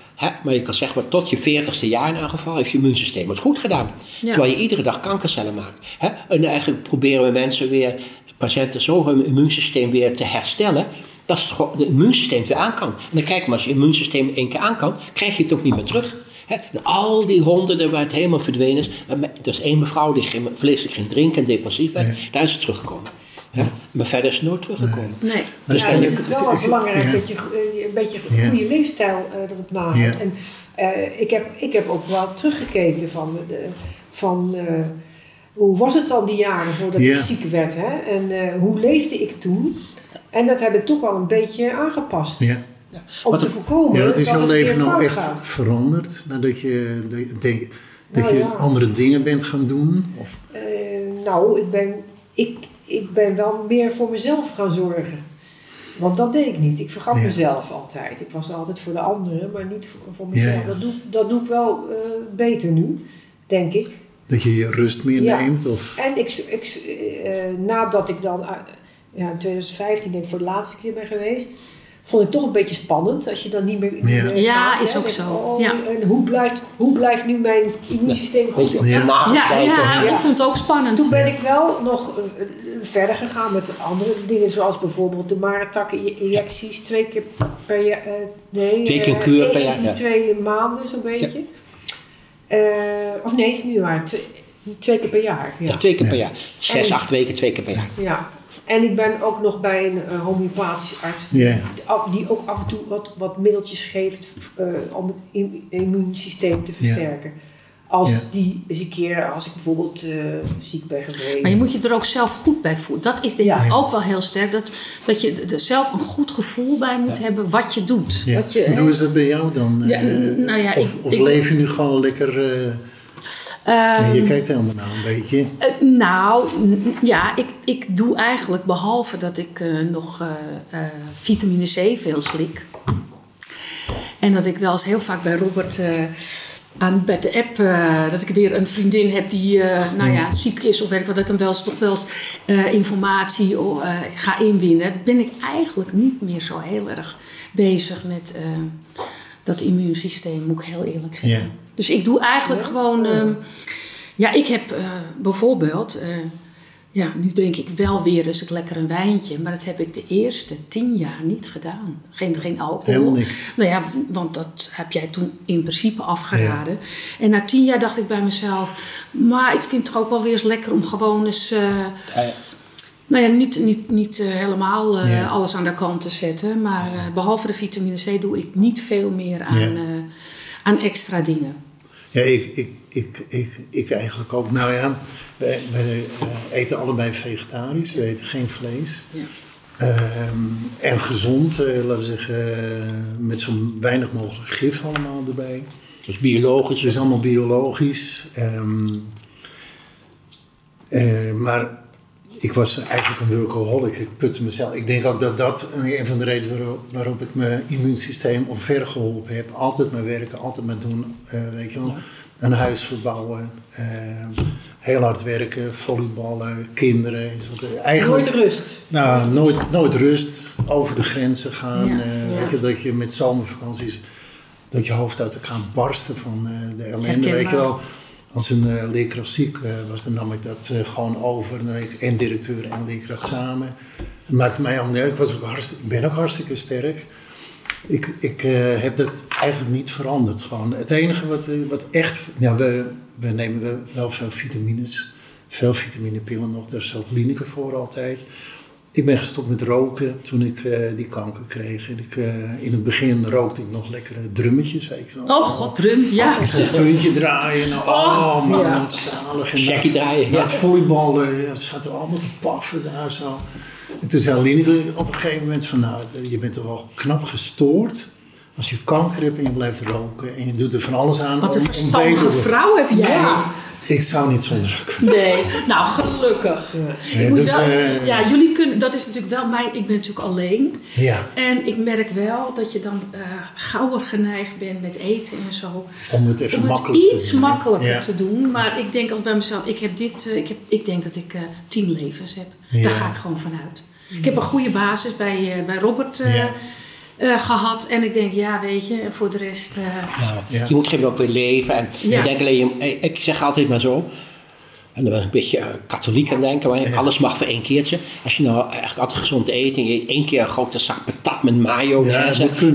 Speaker 1: je kan zeggen, tot je 40ste jaar in aangeval heeft je immuunsysteem het goed gedaan. Terwijl je iedere dag kankercellen maakt. En eigenlijk proberen we mensen weer, patiënten zo hun immuunsysteem weer te herstellen, dat het immuunsysteem weer aan kan. En dan kijk maar, als je immuunsysteem 1 keer aan kan, krijg je het ook niet meer terug. En al die honderden waar het helemaal verdwenen is. Er is 1 mevrouw die vleeselijk ging drinken en depressief werd. Daar is het teruggekomen. Maar verder is het nooit teruggekomen.
Speaker 4: Nee. Dus het is wel belangrijk dat je een beetje een goede leefstijl erop nahoudt. En ik heb ook wel teruggekeken van hoe was het dan die jaren voordat ik ziek werd. En hoe leefde ik toen. En dat heb ik toch wel een beetje aangepast. Ja. Om te voorkomen
Speaker 3: dat is jouw leven nou echt veranderd nadat je andere dingen bent gaan doen? Of?
Speaker 4: Ik ben wel meer voor mezelf gaan zorgen. Want dat deed ik niet. Ik vergat mezelf altijd. Ik was altijd voor de anderen, maar niet voor mezelf. Ja. Dat doe ik wel beter nu, denk ik.
Speaker 3: Dat je je rust meer neemt? Of?
Speaker 4: En nadat ik dan in 2015 denk ik voor de laatste keer ben geweest, vond ik toch een beetje spannend als je dan niet meer
Speaker 2: gaat, is ook zo.
Speaker 4: En hoe blijft nu mijn immuunsysteem goed?
Speaker 2: Ik vond het ook spannend.
Speaker 4: Toen ben ik wel nog verder gegaan met andere dingen, zoals bijvoorbeeld de Maratak-injecties 2 keer per jaar.
Speaker 1: 2 keer een kuur per jaar.
Speaker 4: 2 maanden zo'n beetje. Of nee, het is niet waar. 2 keer per jaar.
Speaker 1: Ja, 2 keer per jaar. 6, 8 weken, 2 keer per jaar.
Speaker 4: Ja. En ik ben ook nog bij een homeopathische arts die ook af en toe wat middeltjes geeft om het immuunsysteem te versterken. Als ik bijvoorbeeld ziek ben geweest.
Speaker 2: Maar je moet je er ook zelf goed bij voelen. Dat is denk ik ook wel heel sterk. Dat je er zelf een goed gevoel bij moet hebben wat je doet.
Speaker 3: Ja. En hoe is dat bij jou dan? Of leef je nu gewoon lekker... je kijkt helemaal nou een beetje.
Speaker 2: Ik doe eigenlijk, behalve dat ik nog vitamine C veel slik. En dat ik wel eens heel vaak bij Robert bij de app, dat ik weer een vriendin heb die ziek is of werk, dat ik hem nog wel eens informatie ga inwinnen. Ben ik eigenlijk niet meer zo heel erg bezig met dat immuunsysteem, moet ik heel eerlijk zeggen. Ja. Dus ik doe eigenlijk gewoon... ik heb bijvoorbeeld... nu drink ik wel weer eens lekker een wijntje. Maar dat heb ik de eerste 10 jaar niet gedaan. Geen alcohol.
Speaker 3: Helemaal niks.
Speaker 2: Want dat heb jij toen in principe afgeraden. Ja. En na 10 jaar dacht ik bij mezelf... Maar ik vind het toch ook wel weer eens lekker om gewoon eens... niet helemaal alles aan de kant te zetten. Maar behalve de vitamine C doe ik niet veel meer aan extra dingen.
Speaker 3: Ja, ik eigenlijk ook. Nou ja, wij eten allebei vegetarisch. We eten geen vlees. Ja. En gezond, laten we zeggen, met zo weinig mogelijk gif allemaal erbij.
Speaker 1: Dus biologisch?
Speaker 3: Het is allemaal biologisch. Maar ik was eigenlijk een workaholic. Ik putte mezelf. Ik denk ook dat dat een van de redenen waarop ik mijn immuunsysteem omver geholpen heb. Altijd maar werken, altijd maar doen. Weet je wel, een huis verbouwen. Heel hard werken, volleyballen, kinderen.
Speaker 4: Nooit rust?
Speaker 3: Nou, nooit rust. Over de grenzen gaan. Weet je, dat je met zomervakanties, dat je hoofd uit elkaar barstte van de ellende. Weet je wel. Als een leerkracht ziek was, dan nam ik dat gewoon over. En directeur en leerkracht samen. Het maakte mij allemaal niet uit. Ik ben ook hartstikke sterk. Ik heb dat eigenlijk niet veranderd. Gewoon. Het enige wat echt... Ja, we nemen wel veel vitamines. Veel vitaminepillen nog. Daar is ook klinieken voor altijd. Ik ben gestopt met roken toen ik die kanker kreeg. En in het begin rookte ik nog lekkere drummetjes. Weet je wel.
Speaker 2: Oh god, drum, ja.
Speaker 3: En zo'n puntje draaien. Nou, man, zalig.
Speaker 1: Checky draaien.
Speaker 3: Ja, het volleyballen, ze zaten allemaal te paffen daar zo. En toen zei Lineke op een gegeven moment van, nou, je bent toch wel knap gestoord. Als je kanker hebt en je blijft roken en je doet er van alles aan.
Speaker 2: Wat een verstandige vrouw heb jij.
Speaker 3: Ja. Ik zou niet zonder roken.
Speaker 2: Nee, nou gelukkig.
Speaker 3: Ja,
Speaker 2: jullie kunnen, dat is natuurlijk wel mijn, ik ben natuurlijk alleen.
Speaker 3: Ja.
Speaker 2: En ik merk wel dat je dan gauwer geneigd bent met eten en zo.
Speaker 3: Om het even
Speaker 2: makkelijker te doen. Maar ik denk altijd bij mezelf, ik denk dat ik 10 levens heb. Ja. Daar ga ik gewoon vanuit. Ik heb een goede basis bij Robert gehad. En ik denk, ja, weet je, voor de rest...
Speaker 1: Je moet geen ook weer leven. En ik denk alleen, ik zeg altijd maar zo... En dan ben ik een beetje katholiek aan denken, maar alles mag voor 1 keertje. Als je nou eigenlijk altijd gezond eet en je 1 keer een grote zak patat met mayo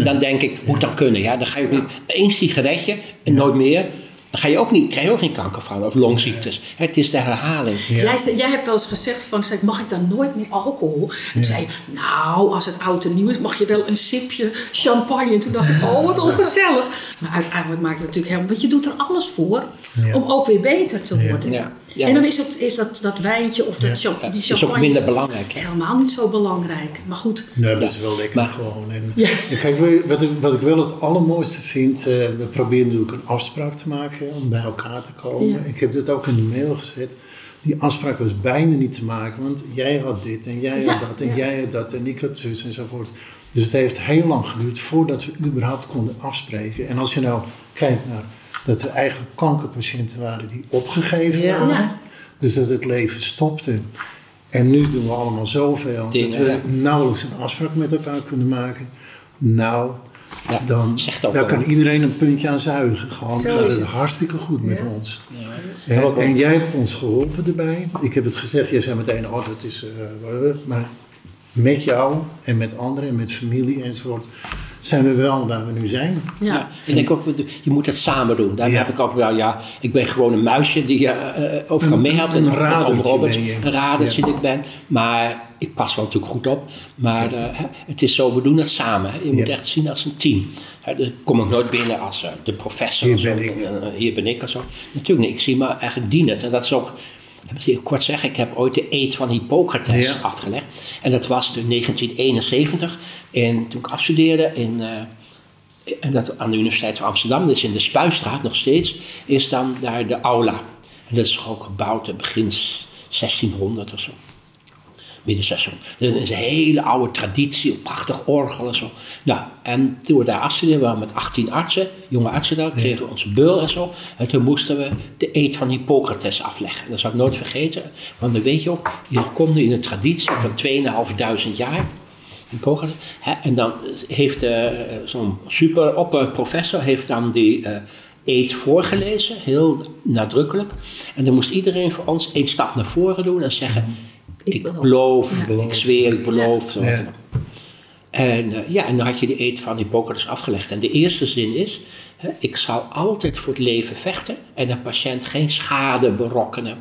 Speaker 1: dan denk ik, moet dat kunnen. Ja? Dan ga je ook niet 1 sigaretje en nooit meer. Dan ga je ook niet, krijg je ook geen kanker van of longziektes. Het is de herhaling.
Speaker 2: Ja. Jij hebt wel eens gezegd van, mag ik dan nooit meer alcohol? En zei nou, als het oud en nieuw is, mag je wel een sipje champagne. En toen dacht ik, wat ongezellig. Maar uiteindelijk maakt het natuurlijk helemaal, want je doet er alles voor om ook weer beter te worden. Ja. Ja. En dan is dat wijntje of die champagne
Speaker 1: is ook minder belangrijk.
Speaker 2: Helemaal niet zo belangrijk. Maar goed.
Speaker 3: Nee, dat is wel lekker gewoon. En kijk, wat ik wel het allermooiste vind, we proberen natuurlijk een afspraak te maken om bij elkaar te komen. Ja. Ik heb dit ook in de mail gezet. Die afspraak was bijna niet te maken, want jij had dit en jij had dat en jij had dat en ik had zus enzovoort. Dus het heeft heel lang geduurd voordat we überhaupt konden afspreken. En als je nou kijkt naar dat er eigenlijk kankerpatiënten waren die opgegeven waren. Ja. Dus dat het leven stopte. En nu doen we allemaal zoveel dat we nauwelijks een afspraak met elkaar kunnen maken. Nou, dan kan iedereen een puntje aan zuigen. Gewoon gaat het hartstikke goed met ons. Ja. En jij hebt ons geholpen erbij. Ik heb het gezegd, jij zei meteen, dat is... maar met jou en met anderen en met familie enzovoort... zijn we wel waar we nu zijn.
Speaker 1: Ja, ik denk ook, je moet het samen doen. Daar heb ik ook wel, ik ben gewoon een muisje die je overal mee had.
Speaker 3: Een radertje
Speaker 1: een radertje die ik ben. Maar ik pas wel natuurlijk goed op. Maar het is zo, we doen het samen. Hè. Je moet echt zien als een team. Dan kom ik nooit binnen als de professor. Hier ben ik. En zo. Natuurlijk niet, ik zie me eigenlijk dienen. En dat is ook... Ik kort zeggen, ik heb ooit de eed van Hippocrates afgelegd. En dat was in 1971. En toen ik afstudeerde en dat aan de Universiteit van Amsterdam, dus in de Spuistraat nog steeds, is dan daar de aula. En dat is ook gebouwd begin 1600 of zo. Midden 1600. Dat is een hele oude traditie, een prachtig orgel en zo. Nou, en toen we daar afstudeerden, we waren met 18 artsen, jonge artsen daar, kregen we onze beul en zo. En toen moesten we de eed van Hippocrates afleggen. Dat zou ik nooit vergeten, want dan weet je ook, je komt in een traditie van 2500 jaar. Hippocrates. En dan heeft zo'n super professor heeft dan die eed voorgelezen, heel nadrukkelijk. En dan moest iedereen voor ons 1 stap naar voren doen en zeggen... Ik beloof, ik zweer, ik beloof. Zo. Ja. En dan had je de eed van Hippocrates afgelegd. En de eerste zin is, ik zal altijd voor het leven vechten en de patiënt geen schade berokkenen.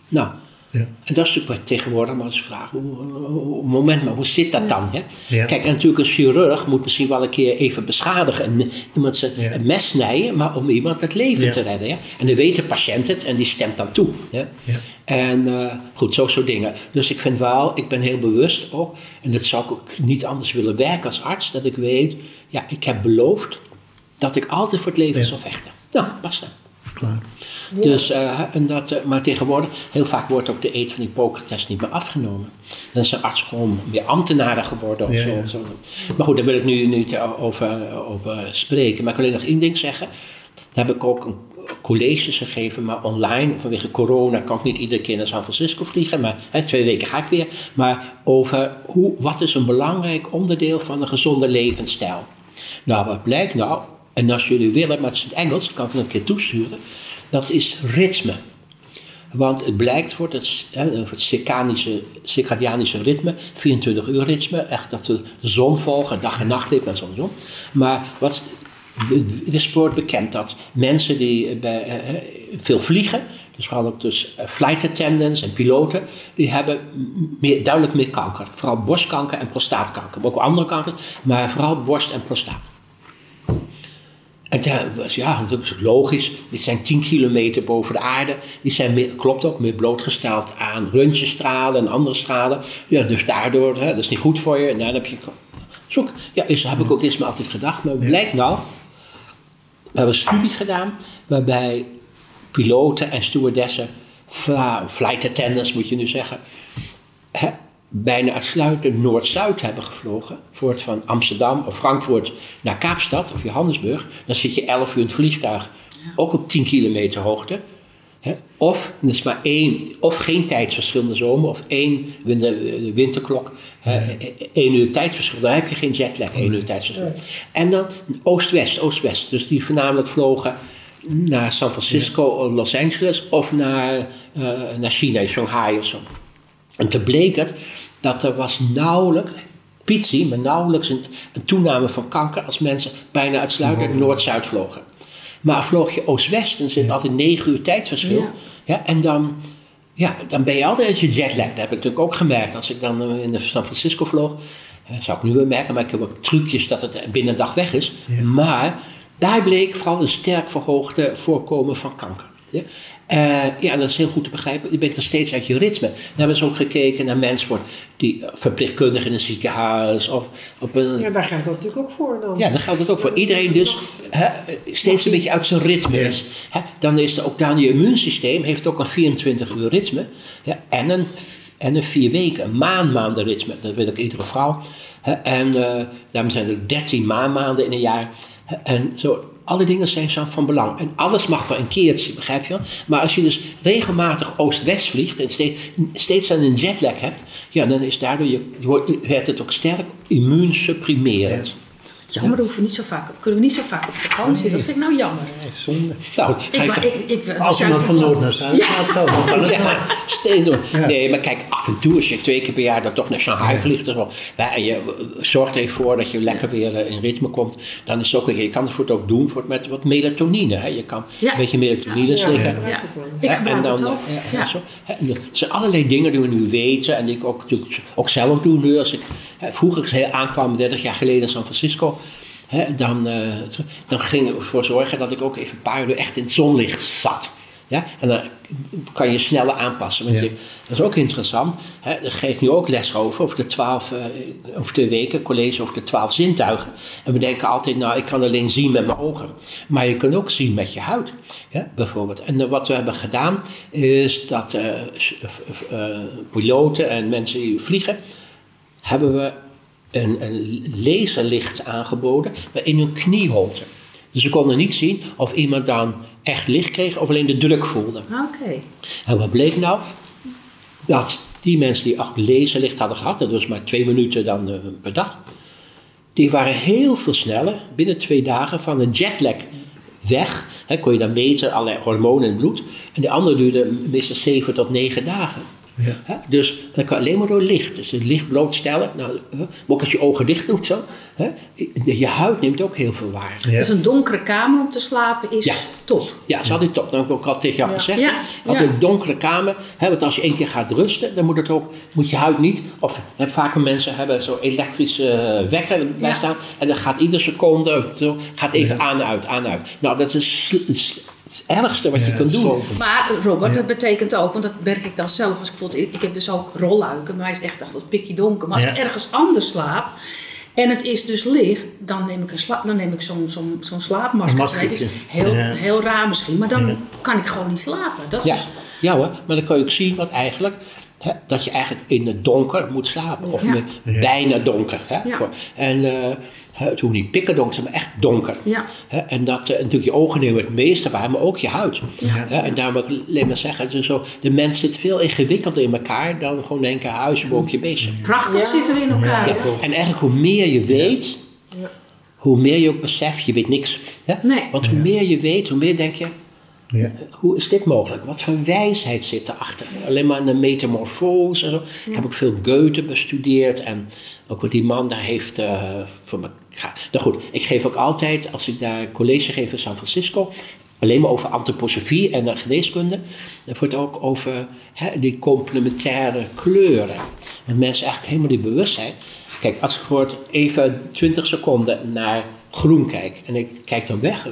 Speaker 1: Nou,
Speaker 3: Ja.
Speaker 1: En dat is natuurlijk tegenwoordig maar eens vraag. Moment maar, hoe zit dat dan? Hè? Ja. Kijk, en natuurlijk een chirurg moet misschien wel een keer even beschadigen en iemand zijn mes snijden, maar om iemand het leven te redden. Ja? En dan weet de patiënt het en die stemt dan toe. Ja? Ja. En goed, zo soort dingen. Dus ik vind wel, ik ben heel bewust ook, en dat zou ik ook niet anders willen werken als arts, dat ik weet, ja, ik heb beloofd dat ik altijd voor het leven zal vechten. Nou, basta.
Speaker 3: Klaar.
Speaker 1: Ja. Dus, maar tegenwoordig, heel vaak wordt ook de eed van Hippocrates niet meer afgenomen. Dan is een arts gewoon weer ambtenaren geworden of zo. Zo. Maar goed, daar wil ik nu niet over spreken. Maar ik wil alleen nog één ding zeggen. Daar heb ik ook een colleges gegeven, maar online. Vanwege corona kan ik niet iedere keer naar San Francisco vliegen. Maar 2 weken ga ik weer. Maar over wat is een belangrijk onderdeel van een gezonde levensstijl. Nou, wat blijkt nou? En als jullie willen, maar het is in het Engels, kan ik het een keer toesturen. Dat is ritme. Want het blijkt voor het circadianische ritme, 24-uur ritme, echt dat de zon volgen, dag- en nachtritme en zo. Maar het wordt bekend dat mensen die veel vliegen, dus vooral ook flight attendants en piloten, die hebben duidelijk meer kanker. Vooral borstkanker en prostaatkanker. Ook andere kanker, maar vooral borst en prostaat. En dat is logisch. Die zijn 10 kilometer boven de aarde. Die zijn klopt ook, meer blootgesteld aan röntgenstralen en andere stralen. Ja, dus daardoor, dat is niet goed voor je. En dan heb je... heb ik ook eerst maar altijd gedacht. Maar het blijkt nou, we hebben een studie gedaan waarbij piloten en stewardessen, flight attendants moet je nu zeggen, bijna uitsluitend Noord-Zuid hebben gevlogen. Van Amsterdam of Frankfurt naar Kaapstad of Johannesburg. Dan zit je 11 uur in het vliegtuig, ook op 10 kilometer hoogte. Of, er is maar of geen tijdsverschil in de zomer, of de winterklok, 1 uur tijdsverschil. Dan heb je geen jetlag, 1 uur tijdsverschil. En dan Oost-West. Dus die voornamelijk vlogen naar San Francisco, Los Angeles of naar China, Shanghai of zo. En toen bleek het dat er was nauwelijks een toename van kanker als mensen bijna uitsluitend Noord-Zuid vlogen. Maar vloog je Oost-West, dan zit altijd 9 uur tijdverschil. Ja, en dan ben je altijd je jetlag. Dat heb ik natuurlijk ook gemerkt. Als ik dan in San Francisco vloog, zou ik nu weer merken, maar ik heb ook trucjes dat het binnen een dag weg is. Ja. Maar daar bleek vooral een sterk verhoogde voorkomen van kanker. Ja. Dat is heel goed te begrijpen. Je bent er steeds uit je ritme. Dan hebben ze ook gekeken naar mensen die verpleegkundigen in een ziekenhuis. Of op een...
Speaker 4: Ja, daar geldt dat natuurlijk ook voor dan.
Speaker 1: Ja, daar geldt het ook voor. Iedereen dus steeds een beetje uit zijn ritme is. Dan is er ook dan je immuunsysteem heeft ook een 24 uur ritme. En een 4 weken, een maanden ritme. Dat wil ik iedere vrouw. En daarom zijn er 13 maanden in een jaar. En zo. Alle dingen zijn zo van belang. En alles mag voor een keertje, begrijp je wel? Maar als je dus regelmatig Oost-West vliegt en steeds een jetlag hebt, ja, dan is daardoor werd het ook sterk immuunsupprimerend.
Speaker 2: Ja. Jammer, we kunnen we niet zo vaak op vakantie. Nee. Dat vind ik nou jammer.
Speaker 3: Nee, zonde.
Speaker 1: Nou,
Speaker 3: als je maar van noord naar zuid gaat, zo.
Speaker 1: Steeds door. Ja. Nee, maar kijk, af en toe als je 2 keer per jaar dan toch naar Shanghai vliegt. En je zorgt ervoor dat je lekker weer in ritme komt. Dan is het ook, je kan het ook doen met wat melatonine. Hè. Je kan een beetje melatonine slikken.
Speaker 2: Ja. Ik gebruik het ook.
Speaker 1: Er zijn allerlei dingen die we nu weten. En die ik ook zelf doe nu. Vroeger aankwam 30 jaar geleden in San Francisco. Dan ging ik ervoor zorgen dat ik ook even een paar uur echt in het zonlicht zat. Ja? En dan kan je sneller aanpassen. Want dat is ook interessant. Daar geef ik nu ook les over de 2 weken college over de 12 zintuigen. En we denken altijd, ik kan alleen zien met mijn ogen. Maar je kunt ook zien met je huid. Ja, bijvoorbeeld. En wat we hebben gedaan is dat piloten en mensen die vliegen, hebben we een laserlicht aangeboden in hun knieholte. Dus we konden niet zien of iemand dan echt licht kreeg of alleen de druk voelde.
Speaker 2: Oké.
Speaker 1: En wat bleek nou? Dat die mensen die laserlicht hadden gehad, dat was maar 2 minuten dan per dag, die waren heel veel sneller, binnen 2 dagen, van een jetlag weg. Kon je dan meten, allerlei hormonen in het bloed. En de andere duurde meestal 7 tot 9 dagen. Ja. Dus dat kan alleen maar door licht. Dus het licht blootstellen. Nou, ook als je ogen dicht doet zo. Je huid neemt ook heel veel waarde.
Speaker 2: Ja. Dus een donkere kamer om te slapen is top.
Speaker 1: Ja, dat is altijd top. Dat heb ik ook al tegen jou gezegd. Altijd een donkere kamer. Want als je 1 keer gaat rusten, dan moet je huid niet... Of vaker mensen hebben zo'n elektrische wekker bij staan. En dan gaat iedere seconde zo, gaat even aan en uit, aan en uit. Nou, dat is het ergste wat je kunt doen.
Speaker 2: Maar Robert, dat betekent ook, want dat merk ik dan zelf. Als ik heb dus ook rolluiken, maar hij is echt wat pikkie donker. Maar als ik ergens anders slaap en het is dus licht, dan neem ik zo'n slaapmasker. Het is heel raar misschien, maar dan kan ik gewoon niet slapen. Dat is
Speaker 1: ja hoor, maar dan kan je ook zien wat eigenlijk... dat je eigenlijk in het donker moet slapen. Of bijna donker. En het hoeft niet pikkerdonker te zijn, maar echt donker. Ja. En dat natuurlijk je ogen nemen het meeste waar, maar ook je huid. Ja. En daarom wil ik alleen maar zeggen, dus de mens zit veel ingewikkelder in elkaar dan gewoon denken huis, boomje, beestje.
Speaker 2: Prachtig zitten we in elkaar.
Speaker 1: Ja. En eigenlijk hoe meer je weet, hoe meer je ook beseft, je weet niks. Nee. Want hoe meer je weet, hoe meer denk je... Ja. Hoe is dit mogelijk? Wat voor wijsheid zit erachter? Alleen maar een metamorfose en zo. Ik heb ook veel Goethe bestudeerd en ook wat die man daar heeft voor me. Nou goed, ik geef ook altijd, als ik daar college geef in San Francisco, alleen maar over antroposofie en geneeskunde. Dan wordt ook over die complementaire kleuren. Dat mensen eigenlijk helemaal die bewustheid. Kijk, als ik voor even 20 seconden naar groen kijk en ik kijk dan weg,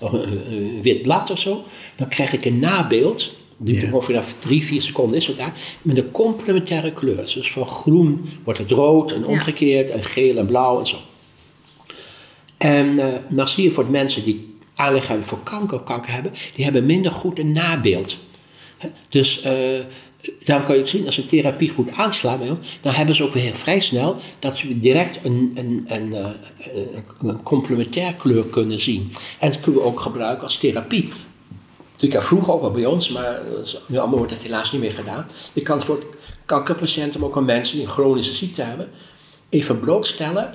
Speaker 1: een wit blad of zo, dan krijg ik een nabeeld, die ongeveer 3-4 seconden is het daar, met een complementaire kleur. Dus van groen wordt het rood en omgekeerd en geel en blauw en zo. En dan zie je voor de mensen die aanleg hebben voor kanker hebben, die hebben minder goed een nabeeld. Dus dan kan je het zien, als een therapie goed aanslaat, dan hebben ze ook weer vrij snel dat ze direct een complementair kleur kunnen zien. En dat kunnen we ook gebruiken als therapie. Ik heb vroeger ook al bij ons, maar nu allemaal wordt het helaas niet meer gedaan. Je kan het voor kankerpatiënten, maar ook aan mensen die een chronische ziekte hebben, even blootstellen,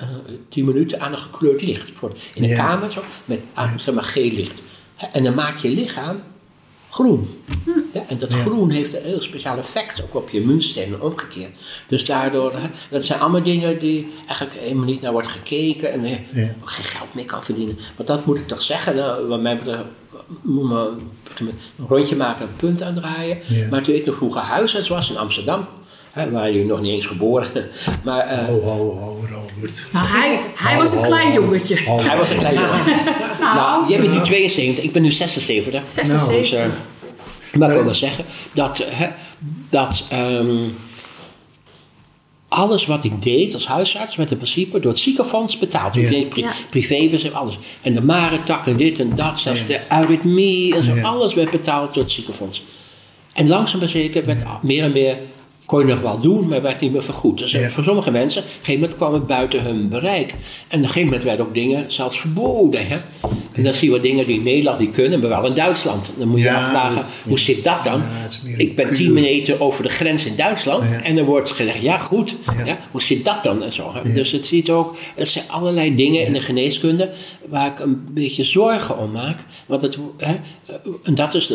Speaker 1: 10 minuten aan een gekleurd licht. In een kamer zo, met zeg maar geel licht. En dan maakt je lichaam groen. Ja, en dat groen heeft een heel speciaal effect ook op je immuunsysteem en omgekeerd. Dus daardoor, dat zijn allemaal dingen die eigenlijk helemaal niet naar wordt gekeken en ook geen geld meer kan verdienen. Maar dat moet ik toch zeggen, wat mij betreft moet men een rondje maken, een punt aandraaien. Ja. Maar toen ik nog vroeger huisarts was in Amsterdam, waar jullie nog niet eens geboren. Maar,
Speaker 3: Robert.
Speaker 2: Nou, hij was een klein jongetje.
Speaker 1: Hij was een klein jongetje. Nou, jij bent nu 72, ik ben nu 76.
Speaker 2: 76.
Speaker 1: Dus, maar ik wil wel zeggen dat alles wat ik deed als huisarts met in principe door het ziekenfonds betaald. Ik deed privébus en alles. En de marentak en dit en dat, zelfs de aritmie en zo, alles werd betaald door het ziekenfonds. En langzaam maar zeker werd meer en meer, kon je nog wel doen, maar werd niet meer vergoed. Dus voor sommige mensen, op een gegeven moment kwam het buiten hun bereik. En op een gegeven moment werden ook dingen zelfs verboden. Hè? En dan zie je wat dingen die in Nederland niet kunnen, maar wel in Duitsland. Dan moet je afvragen, hoe zit dat dan? Ik ben 10 minuten over de grens in Duitsland en dan wordt gezegd, hoe zit dat dan? En zo, hè? Dus het zijn allerlei dingen in de geneeskunde waar ik een beetje zorgen om maak. Want en dat is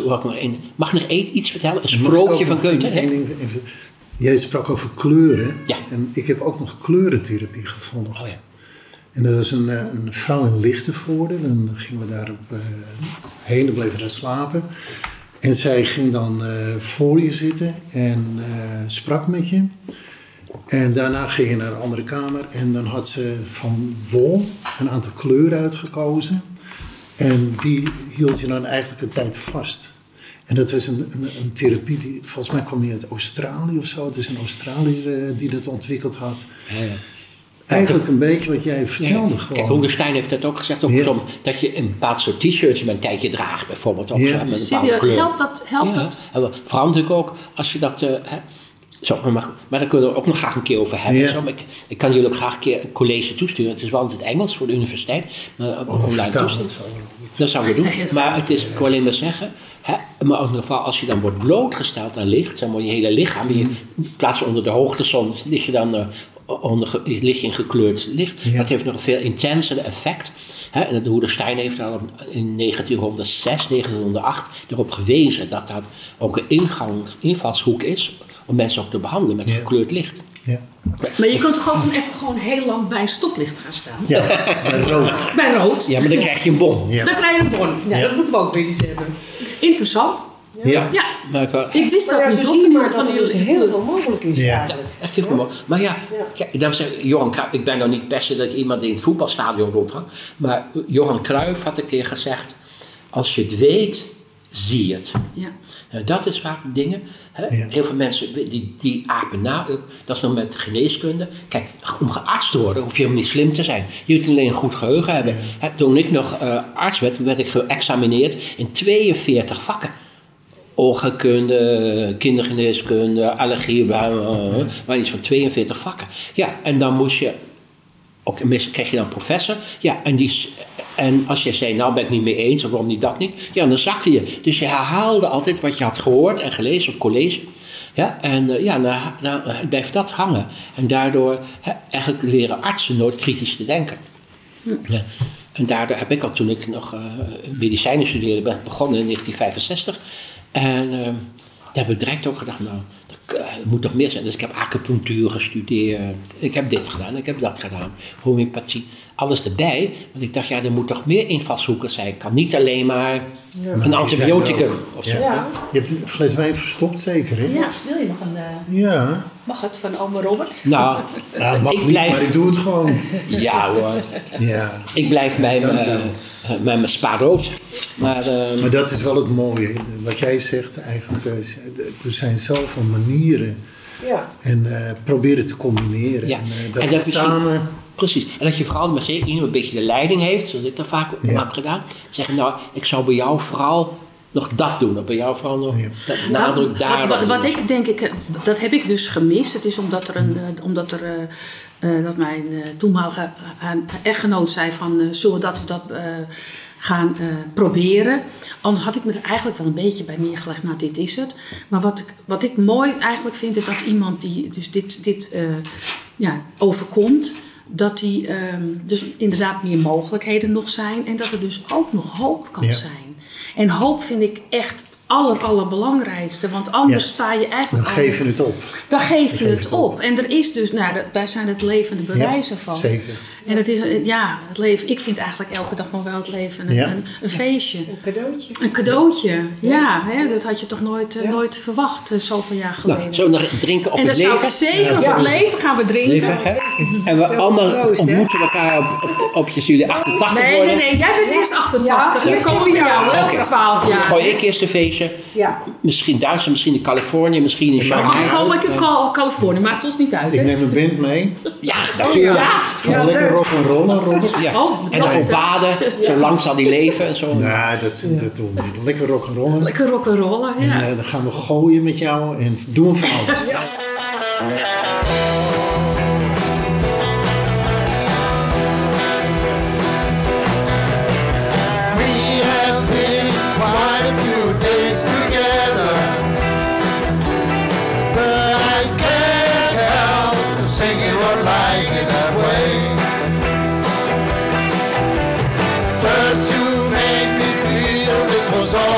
Speaker 1: mag ik nog iets vertellen? Een sprookje van Goethe.
Speaker 3: Jij sprak over kleuren. Ja. En ik heb ook nog kleurentherapie gevolgd. Oh ja. En dat was een vrouw in Lichtenvoorde. Dan gingen we daar heen en bleven daar slapen. En zij ging dan voor je zitten en sprak met je. En daarna ging je naar een andere kamer. En dan had ze van wol een aantal kleuren uitgekozen. En die hield je dan eigenlijk een tijd vast. En dat was een therapie die, volgens mij kwam die uit Australië of zo. Het is een Australiër die dat ontwikkeld had. Ja. Eigenlijk een beetje wat jij vertelde. Gewoon.
Speaker 1: Kijk, Hoenderstein heeft het ook gezegd. Ook dat je een bepaald soort t-shirtje met een tijdje draagt bijvoorbeeld. Ook, met een bepaalde kleur.
Speaker 2: Helpt dat?
Speaker 1: Vooral natuurlijk ook als je dat... maar daar kunnen we ook nog graag een keer over hebben. Zo. Ik kan jullie ook graag een keer een college toesturen. Het is wel in het Engels voor de universiteit. Maar online toesturen. Dat zouden we doen. Maar het is, ik wil alleen maar zeggen... maar ook in ieder geval als je dan wordt blootgesteld aan licht... zeg maar je hele lichaam... in plaats van onder de hoogtezon... lig je dan lig je in gekleurd licht. Dat heeft nog een veel intenser effect. En de Hoeder Stijn heeft al in 1906, 1908 erop gewezen dat dat ook een invalshoek is om mensen ook te behandelen met gekleurd licht.
Speaker 3: Ja.
Speaker 2: Maar je kunt toch ook dan even gewoon heel lang bij stoplicht gaan staan?
Speaker 3: Ja, bij rood.
Speaker 2: Bij rood.
Speaker 1: Ja, maar dan krijg je een bon.
Speaker 2: Ja. Dan krijg je een bon. Ja, dat moeten we ook weer niet hebben. Interessant.
Speaker 1: Ja.
Speaker 2: Maar ik wist dat niet.
Speaker 4: Dat er heel veel mogelijk is eigenlijk.
Speaker 1: Echt heel veel mogelijk. Maar kijk, dames en heren, Johan Cruijff, ik ben nou niet per se dat iemand in het voetbalstadion rondhangt, maar Johan Cruijff had een keer gezegd, als je het weet, zie je het.
Speaker 2: Ja.
Speaker 1: Dat is vaak dingen. Heel veel mensen die apen na. Dat is nog met geneeskunde. Kijk, om geartst te worden hoef je helemaal niet slim te zijn. Je moet alleen een goed geheugen hebben. Toen ik nog arts werd ik geëxamineerd in 42 vakken. Oogheelkunde, kindergeneeskunde, allergie, maar iets van 42 vakken. Ja, en dan moest je, ook meestal kreeg je dan een professor. Ja, en als je zei, nou ben ik niet mee eens, of waarom niet dat niet, ja, dan zakte je. Dus je herhaalde altijd wat je had gehoord en gelezen op college. Ja, en dan blijft dat hangen. En daardoor eigenlijk leren artsen nooit kritisch te denken. Ja. En daardoor heb ik al, toen ik nog medicijnen studeerde, ben begonnen in 1965. En daar heb ik direct ook gedacht, nou, het moet nog meer zijn. Dus ik heb acupunctuur gestudeerd. Ik heb dit gedaan, ik heb dat gedaan. Homeopathie, alles erbij. Want ik dacht, er moet toch meer invalshoeken zijn. Ik kan niet alleen maar een antibioticum of zo.
Speaker 3: Ja. Je hebt een fles wijn verstopt zeker, hè?
Speaker 2: Ja, wil je nog een... Mag het van oma Robert?
Speaker 1: Nou,
Speaker 3: maar ik doe het gewoon.
Speaker 1: Ja hoor. Ja. Ik blijf bij mijn spaarrood. Maar
Speaker 3: dat is wel het mooie. Wat jij zegt eigenlijk. Er zijn zoveel manieren. Ja. En proberen te combineren. Ja. En dat samen...
Speaker 1: Precies. En dat je vooral met iemand een beetje de leiding heeft, zoals ik dat vaak heb gedaan. Zeggen, nou, ik zou bij jou vooral nog dat doen. Of bij jou vooral nog nadruk daarop.
Speaker 2: Wat ik denk, dat heb ik dus gemist. Het is omdat dat mijn toenmalige echtgenoot zei van, zullen we dat of dat gaan proberen. Anders had ik me er eigenlijk wel een beetje bij neergelegd. Nou, dit is het. Maar wat ik mooi eigenlijk vind, is dat iemand die dus dit overkomt, dat die dus inderdaad meer mogelijkheden nog zijn. En dat er dus ook nog hoop kan zijn. En hoop vind ik echt allerbelangrijkste. Want anders sta je eigenlijk...
Speaker 3: Dan geef je het op.
Speaker 2: Dan geef je het op. En er is dus, daar zijn het levende bewijzen van.
Speaker 3: Zeker.
Speaker 2: En het is, het leven, ik vind eigenlijk elke dag nog wel het leven een feestje.
Speaker 4: Een cadeautje.
Speaker 2: Een cadeautje, dat had je toch nooit verwacht zoveel jaar geleden.
Speaker 1: Nou, zullen we nog drinken op het leven?
Speaker 2: En dat zou zeker op het leven gaan we drinken.
Speaker 1: En we allemaal ontmoeten elkaar op jullie 88 worden.
Speaker 2: Nee, jij bent eerst 88. Dan komen we bij jou, over 12 jaar.
Speaker 1: Dan gooi ik eerst een feestje.
Speaker 4: Ja.
Speaker 1: Misschien Duitsland, misschien in Californië, misschien in Shanghai.
Speaker 2: Dan kom ik in Californië, maakt ons niet uit.
Speaker 3: Ik neem een band mee.
Speaker 1: Ja, dat kun je.
Speaker 3: Gaan lekker rock'n'rollen, Robert.
Speaker 1: En dan gewoon baden, zo lang zal die leven en zo.
Speaker 3: Nee, dat doen we niet. Lekker rock'n'rollen.
Speaker 2: Lekker rock'n'rollen, ja.
Speaker 3: En dan gaan we gooien met jou en doen van alles.
Speaker 5: Was all